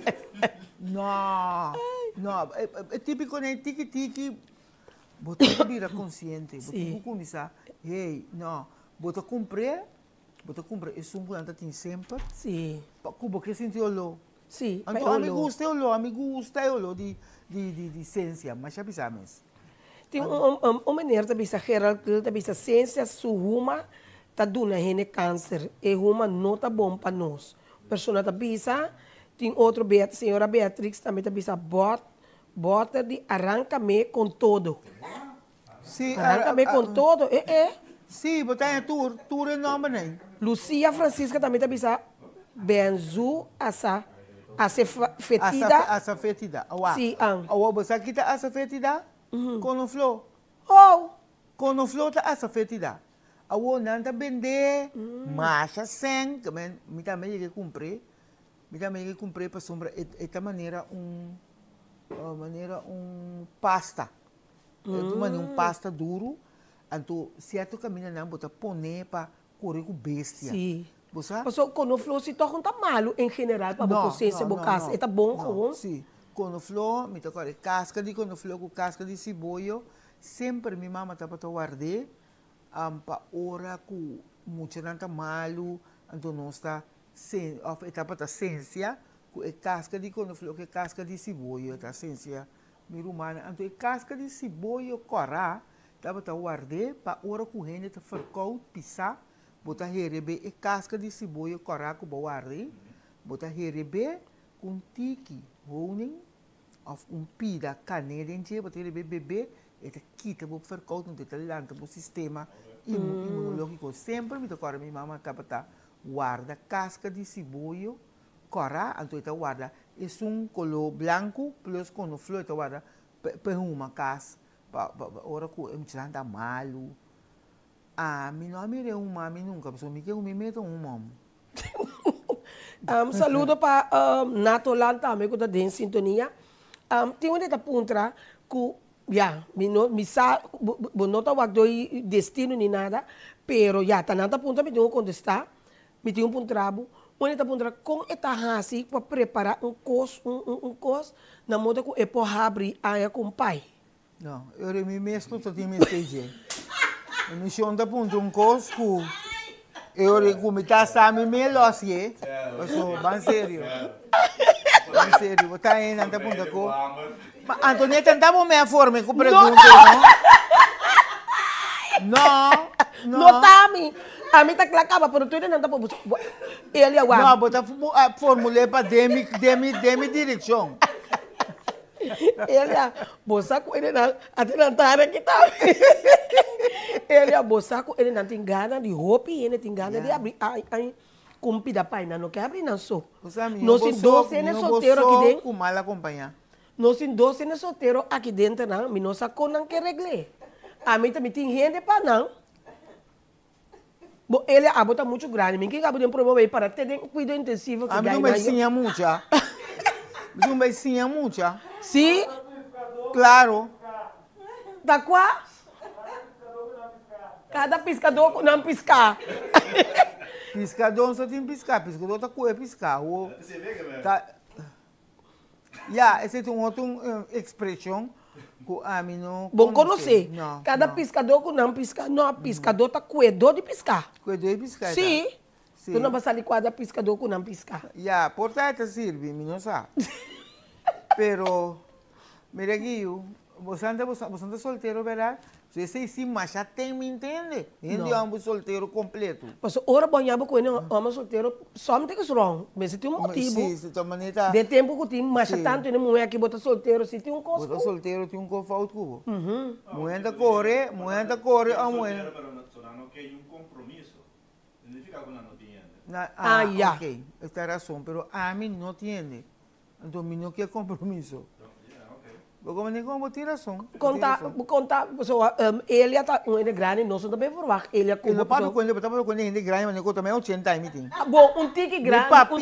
Não, é típico, né, tiki-tiki, você tem que vir consciente, você tem que começar, hey, não, você comprar, isso um planta tem sempre, Sim. porque sentiu o Sim, então, a mim gusta o de ciência, mas já pensamos. tem uma maneira de pensar geral que de pensar ciência sua tá dando gente câncer e uma não tá bom para nós. Pessoa tá pensa, tem outro senhora Beatrix também tá pensa bota de arranca-me com todo. Sim, Arranca-me com todo, Sim, botar tu é nome, né? Lucia Francisca também tá pensa benzu asa fetida. Asa fetida. Sim, você quita asa fetida com o flor. Oh! Com o flor tá asa fetida. Awo nanta bende, macha sem, me também que cumprir. Me também que cumprir para sombra esta maneira pasta. Um pasta duro. Então, certo caminho não botar poner para correr com bestia. Sim. Você? Passou quando o flor se torna tá malo em geral para a consciência bocaça. É tá bom com? Sim. Quando o flor, me toca casca de quando o flor com casca de cebola, sempre minha mama tá para guardar. Para hora que muito não tá malo, então não está sem, está para ciência, com casca de quando o flor que casca de cebola, tá ciência mirumana, então casca de cebola corá, tá para guardar, para hora que o rende tá fercou, pisar, botar receber e casca de cebola corá que guardar, botar receber com tique, honing, ou pida canela em dia, botar receber bebê, eta quita o fercou, não tem lanta o sistema imunológico. Sempre me toca minha mamãe tá guarda casca de cebola, cora, então está guarda é color branco plus com flor está guarda para uma casa, para hora que eu me anda malo. Me não me é mami nunca, pessoal me quer me meto mamo. Saludo para Natolan também que está em sintonia. Tem uma da puntra que mi sa não tá o destino nem nada, pero tá nada ponta me tenho contestar, me tenho trabo, onde tá ponta com eta hasi para preparar um cos na moda com é por abrir aí com pai. Não, eu me mesmo tô tem me stage. Eu não sei onde ponto cos com eu como tá sabe melhor assim, eu sou bem sério. Bem sério, vou tá aí na ponta com Antonieta, andava minha forma com pergunta, não? Não tá a mim tá clacava, pero tu não tá para ele agora. Não, bota formulei para demi direção. Ele bossa com ele não, até não tá aqui tá. Ele bossa com ele não tem gana de roupa e ele tem gana de abrir com pida pai não quer abrir não só. Não se doce nem solteiro aqui dentro. Com mal acompanhar. Nós em 12 anos solteiro aqui dentro, não, mas não sacou não que regle. A mim também tem gente para não. Bom, ele a bota muito grande, mas quem acaba de promover para ter cuidado intensivo que a mim não vai ensinar muito. Não vai ensinar muito. Sim. Claro. Da qua? Cada pescador não piscar. Pescador só tem piscar. Pescador tá com piscar. Você vê, galera? Tá. Essa é uma outra expressão que a mim não Bom conhecer. Não. Cada pescador que não piscar. Não, pescador tá cuidando de piscar. Cuidou de piscar. Sim. Sim. Tu não vai sair cada pescador que não piscar. Portanto, serve, me não sabe. Pero, mira aqui, você anda solteiro, verdade? Você sei sim, mas já tem, me entende? Ainda é um solteiro completo. Mas ora banhava com ele, homem solteiro, só me tem que wrong. Mas se tem um motivo. Sim, de toda maneira. De tempo que tem, mas Sim. tanto ele mulher que bota solteiro, se tem um costo. Você solteiro tem um cofalto cubo. Mulher da corre, a mulher. Soltero, pero no que hay un compromiso. Significa que no tiene. Ya. Ok, esta é a razão, pero a mim não tiene. Então, mim não quer compromisso. Como nem como tem razão. Contar, ele está um grande, nós também formar. Ele é Eu como. não pago com ele, eu estava com ele grande, mas eu também 80 anos tem. Bom, um tique grande. Papel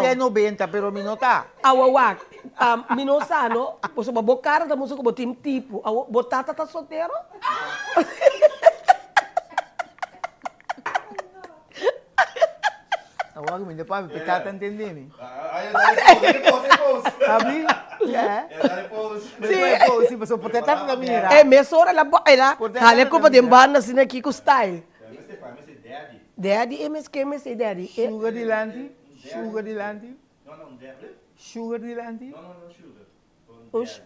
é 90, pero mim não tá. Awawak, minosano, você vai bocar da música como tem tipo, botata tá solteiro? Agora me dá para tá entendendo? Aí dá pause. Sabe? Dá pause. Depois, se você puder tá na minha. É, mesora ela ela culpa de banda assim aqui com style. Mas é daddy. Daddy, MSK, daddy. Sugar de lante? Sugar de lante? Não, daddy. Sugar de lante? Não, sugar.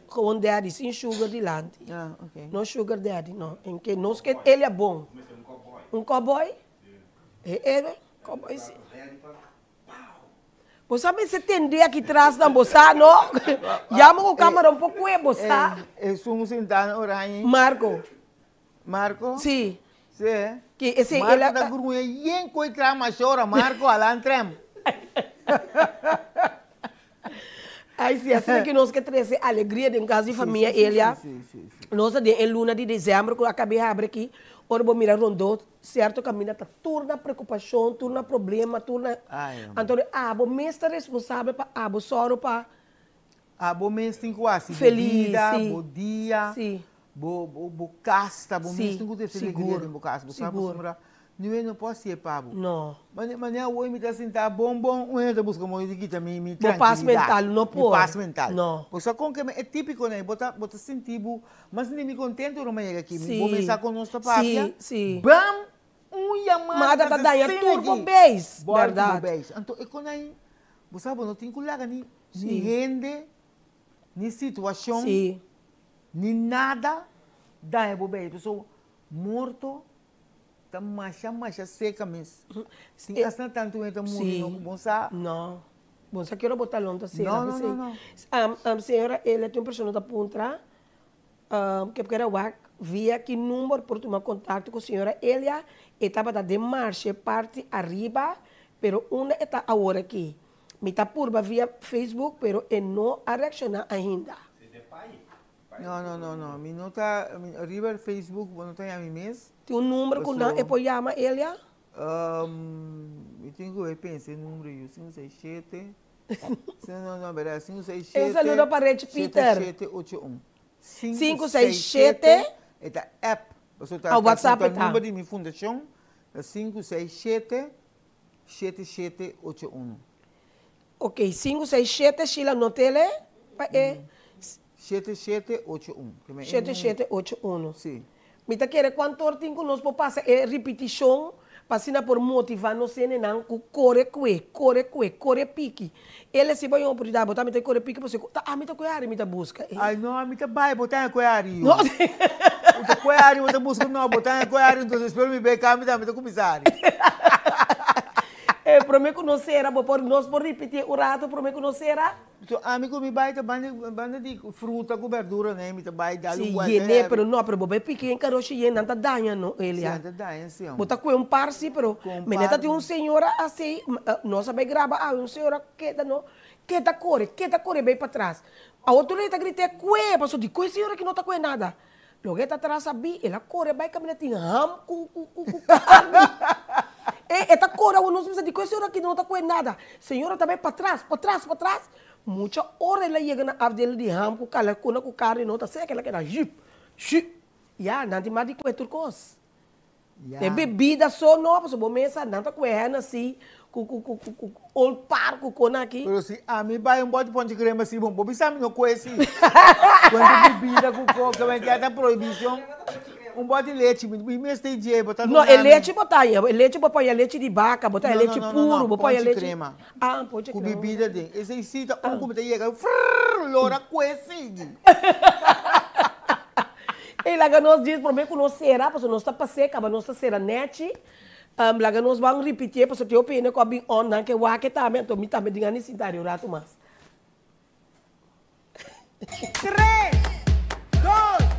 Com daddy, sim sugar de lante. Ah, ok. Não sugar daddy, não. Em que nós que ele é bom. Comecei cowboy. Um cowboy? É, cowboy sim. Você sabe se tem aqui atrás da bolsa, não? Chama o câmera um pouco é bolsa. É sumo sentado orange. Marco. Marco? Sim. Sim. Que esse Marco ele da grunha yen coitra machora Marco alantrem. Aí sim, assim que nós que trazer alegria de casa de família, ele Sim. nós em luna de dezembro, que eu acabei de abrir aqui, ora vou mirar rondou, certo, caminho tá turna preocupação, turna problema, turna... Então, vou mestre responsável para, vou soro para... Bom mês tem quase. Feliz, sim. Bom dia. Sim. Bom casta, bom mês tem que ter alegria de bom casta. Seguro. Não posso ser pabo. Não. Mas eu vou me sentar bom, eu vou buscar uma coisa que me Bo paz mental, não pode. Paz mental. Não. Porque só com que é típico, né? Bota sentir, mas nem me contento, não me aqui. Sim. Vou começar com nossa página. Sim. Bam! Chamada. Mas tá dando turbo base, verdade. Então, é quando aí, você sabe, não tem que olhar nem rende, nem situação, nem nada, dá é bobê. Pessoa morto, tá macha seca mesmo. Sim, assim tanto entra morrendo, não bom sabe? Não. Bom, só quero botar lonta, senhora. Não. Senhora, ele tem uma pessoa da ponta, que quero via que número por tomar contato com a senhora Elia, estava de marcha parte arriba, pero uma está agora aqui. Me está purba via Facebook, pero não a reaccionar ainda. Não. Me não tá, arriba Facebook, não tem a mim mesmo. Tem um número que não é para chamar Elia? Eu tenho que pensar no número 567. Não, verdade, 567. Eu saludo para Rede Peter. 7781. 567. É da app. O WhatsApp está. O número de minha fundação é 567-7781. Ok, 567, Sheila Notele. 7781. 7781. Sim. Me tá querendo quanto tempo tem que nós passar repetição, para por motivar nós não corre pique. Ele se vai oportunidade, botar me corre pique, você me tá correr, me tá busca. Ai não, me tá vai botar correr. Não. Botar correr, me tá busca não, botar correr, então espero me ver cá, me tá comissário. Prometo que não será, por nós por repetir o rato, prometo que não será. Amigo, me vai banda de fruta com verdura, né? Me vai dar um guarda. Sim, pero não, pero bobe pequeno, caro cheio, não tá danha, ele. Sim, tá danha, sim. Bota com parsi, pero meneta tem senhora assim, não sabe gravar, senhora que tá corre bem para trás. A outra tá grita cué, passou de coisa senhora que não tá com nada. Logo tá atrás sabe, ela corre vai caminhar tem ram com carne. Esta cora, não precisa de coisa, senhora que não está com nada. Senhora também para trás. muita hora ela chega na afdeling de ham, com aquela cuna com carne, não tá certo, ela quer jip. Já, não tem mais de comer coisa. Tem bebida só nova, só mesa, não tá comendo assim, com o parco com aqui. Pero se a mim vai bote pão de crema assim, bom, bobi sabe não conhece. Quando bebida com coca, vai que até proibição. Bote leite, me tem dinheiro, botar não, é leite botar aí, leite botar leite de vaca, botar leite puro, botar leite crema. Ah, pode com crema. bebida dentro. Esse cita como te chega, lora conhece. E lá nós diz por mim que nós será, porque nós está passeca, mas nós está será net. Lá nós vamos repetir, porque eu opinião que bem on, que o que também, então me também diga nesse interior rato mais. 3, 2,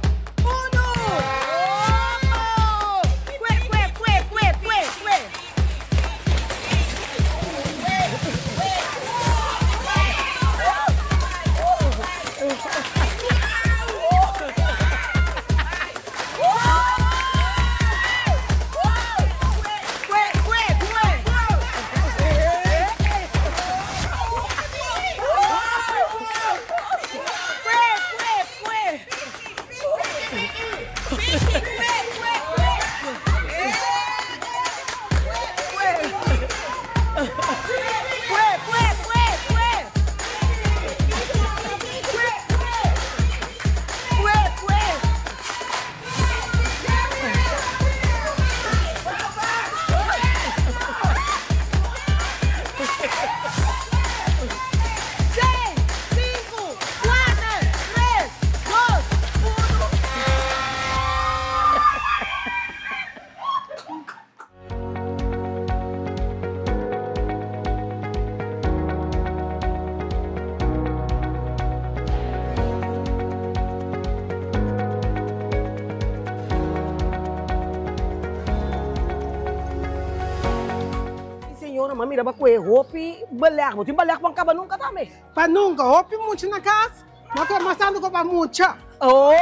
'Mami, mira, bacuê, roupa e balé. Mas tem balé que não acaba nunca também. para nunca, hopi muito na casa. Não quer mais tanto com muito. Oh,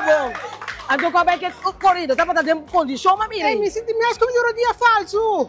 bom. Então, como é que é corrida? Tá para dar condição, mami? Ei, me sinto mesmo como um dia falso.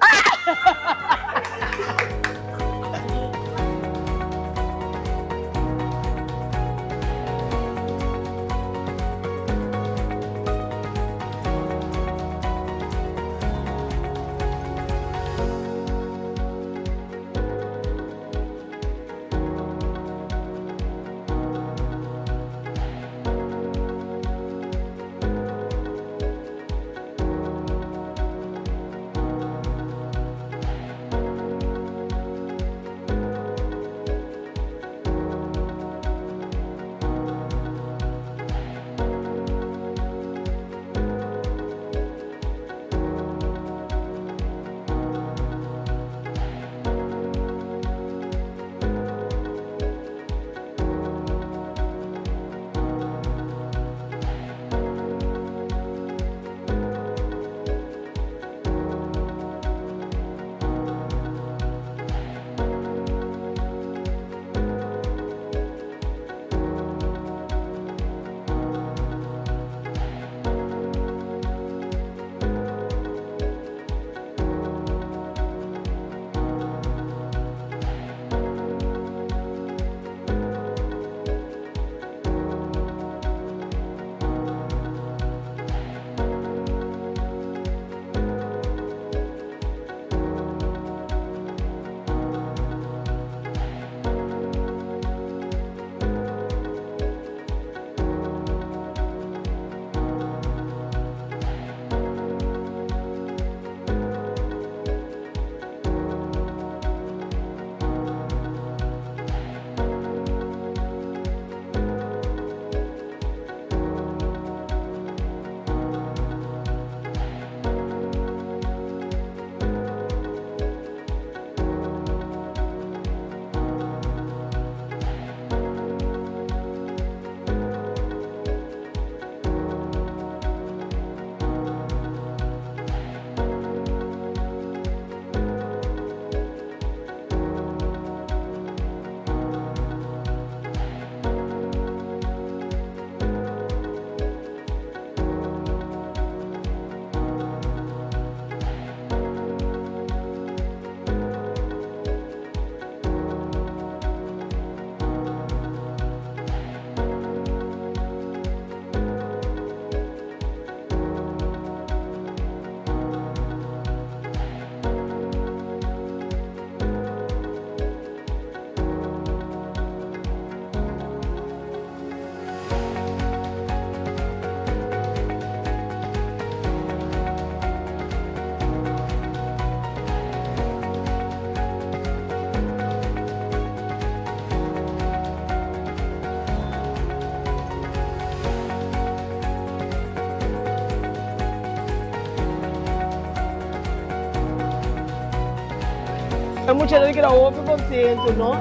É muito gente que era open contento, não?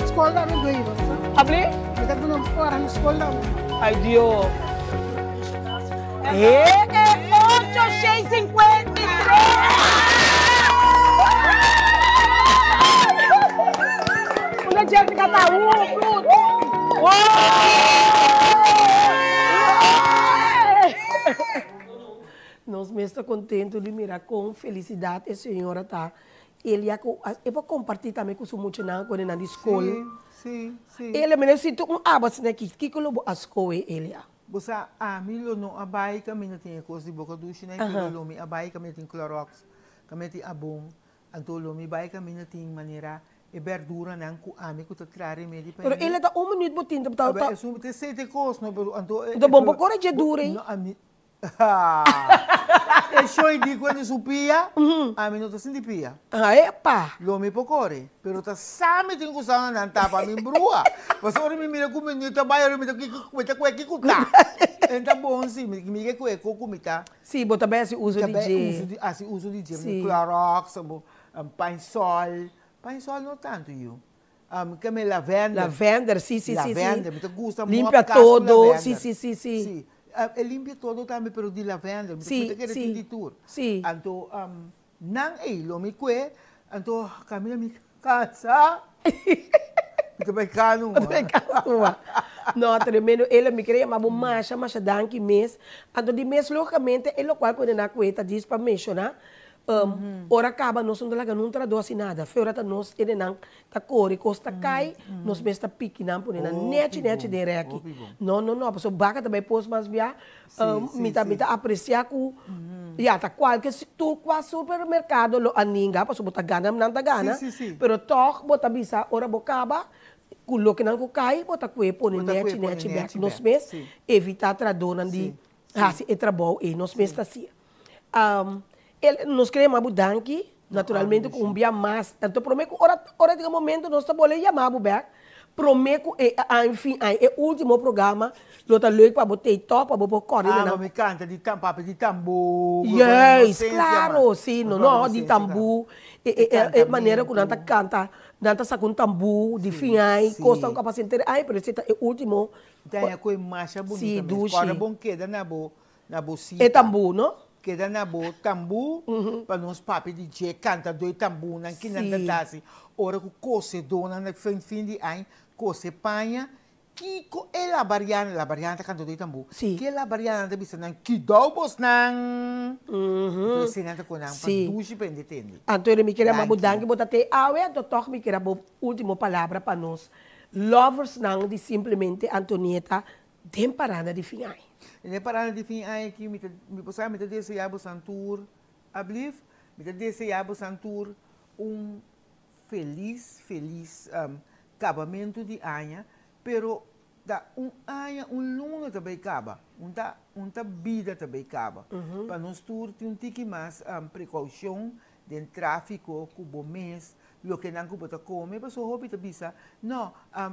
Escola não doido, sabe? Abri? Eu quero não fora na escola. Ai, Deus. É 8,53! Uma Jéssica tá fruto. Nós mesmos estamos contentes de mirar com felicidade a senhora tá. Eu vou compartilhar também com o seu multinão quando na escola. Sim. Ele me necessita abas aqui. Que eu a escola ele é. Você a mim não abai que não tem coisa de boca do chinês, pelo me abai que não tem clorox, que não tem abon, então me abai que não tem maneira e verdura não com a mim que tu traz remédio para. Pero ele dá minuto botinho para tá. Isso me tem sete coisas, não, então. Do bom bocora de dura, hein? E show de quando supia, a mim não tá sentindo pia. Ah, é pá. Lo me pocore, pero tá sabe tem que usar na tapa me brua. Você ora me mira como me tá vai, me tá que cuta. Então bom sim, me que com comida. Sim, bota bem esse uso de gel. Uso de gel, Clorox, Pine-Sol não tanto eu. Que me lavender. Lavender, sim. Lavender, me gusta muito. Limpa todo, sim. Limpia todo também, pero de lavender. Sim. Sim. Então, não é lo me que, então Camila me casa. Muito bem cano. Não, tremendo. Ele me queria mas macha danke mês. Então de mês logicamente ele qual quando na cueta diz para mencionar. Ora acaba nós não traduz nada. Fora tá nós ele não tá corre costa cai, nós mesmo tá pique não por net direto. Não, pessoa baca também pôs mais via, me tá apreciar com já tá qualquer tu quase supermercado lo aninga, pessoa botar gana não tá gana. Pero toc bota bisa ora bocaba culo que não cai, bota cuê por net back nós mesmo evitar tradona de assim é trabalho e nós mesmo tá assim. Nós queremos danke, naturalmente, com um dia mais. Então, prometo que, hora de momento, nós estamos chamando back. Prometo que, enfim, é o último programa. Eu estou leio para botar top, para botar corda. Ah, me canta de tambor. Yes, claro, sim. Não, de tambor. É maneira que nós canta. Nós está com tambor, de fim, costa um capacete. Aí, por isso, é o último. Tem a coisa mais bonita. Sim, duche. Corda bom queda na bolsita. É tambor, não? Queda na boa tambu, para nós papi de dia canta dois tambu, na que não dá assim. Ora que coce dona na fim de ano, coce panha, que é a variante canta dois tambu. Que é a variante bisa na que dobos nang. Então se não tá com nang, para duche pende tende. Então ele me queria mudar que botar até awe, doutor me queria última palavra para nós. Lovers nang de simplesmente Antonieta temporada de fim aí. E parada de fim aí que me passar me desejar santur, abliv, me desejar santur feliz acabamento de ano, pero da ano longo também acaba, vida também acaba. Para nós tur tem tique mais precaução de tráfico com o mês. Lo que não custa comer, mas o hobby te bisa, não,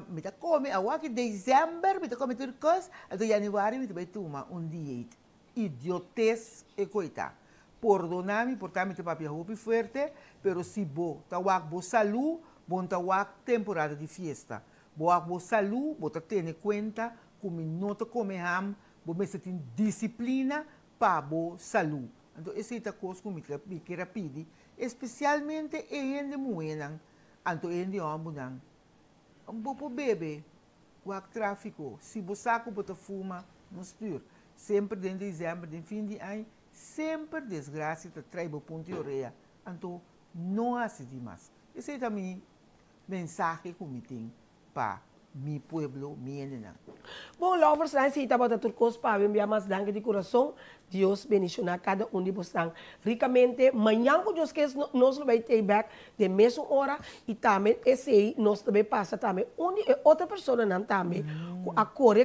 me ta come, agora que dezembro me ta come tudo coisa, até janeiro me ta vai tomar dieta, idiotez e coita. Perdona-me, portanto me ta papia hobby forte, pero se bo, ta wak bo saúde, bom ta wak temporada de fiesta, bo wak bo saúde, bo ta ter conta, como não ta come ham, bo me se tem disciplina para bo saúde. Então essa é a coisa que me quero pedir. Especialmente em de moenan, anto em de ambunan. Bopo bebê, o tráfico, se você bota fuma, não estuda. Sempre dentro de dezembro, de fim de ano, sempre desgraça te traz o ponto de orelha. Então, não há demais. Esse é também mensagem que me tem para mi pueblo, mi enena. Bom, lovers, nós estamos a turcos para enviar mais danke de coração. Deus bendicionar cada um de vocês ricamente. Amanhã, com Deus, que nós vamos ter back de mesma hora e também esse aí nós também passa também outra pessoa não também a corre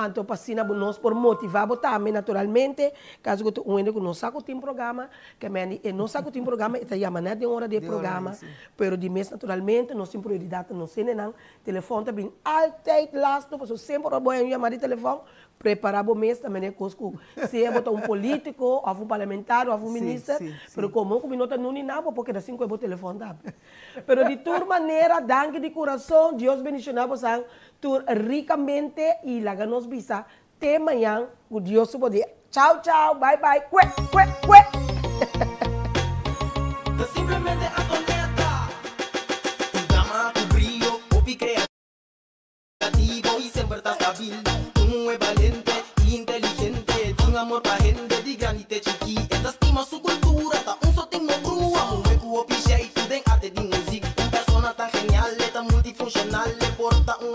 Então, passina nós por motivar também, naturalmente, caso que tu não saco tem programa, que não saco tem programa, está chamando de hora de programa, pero de mês, naturalmente, nós temos prioridade, não sei não, telefone também, altijd lasto, porque sempre vou chamar de telefone, preparar o mês também, né, se é um político, ou um parlamentar, ou um ministro, pero como que não está no nada, porque assim que eu vou telefone também. Pero de toda maneira, danke de coração, Deus bendicionar você, ricamente, e lá nos visa, até amanhã, o Deus se poder. Tchau, tchau, bye, bye, cué, cué, cué. Simplemente atoneta, un drama, un brillo, popi creativo y siempre estás stabil. Tú es valiente, inteligente, tiene amor pa' gente, di grande chiqui, esta estima su cultura, ta un sotingo crua, un hueco opi shape, den arte de música, un persona tan genial, tan multifuncional, le porta un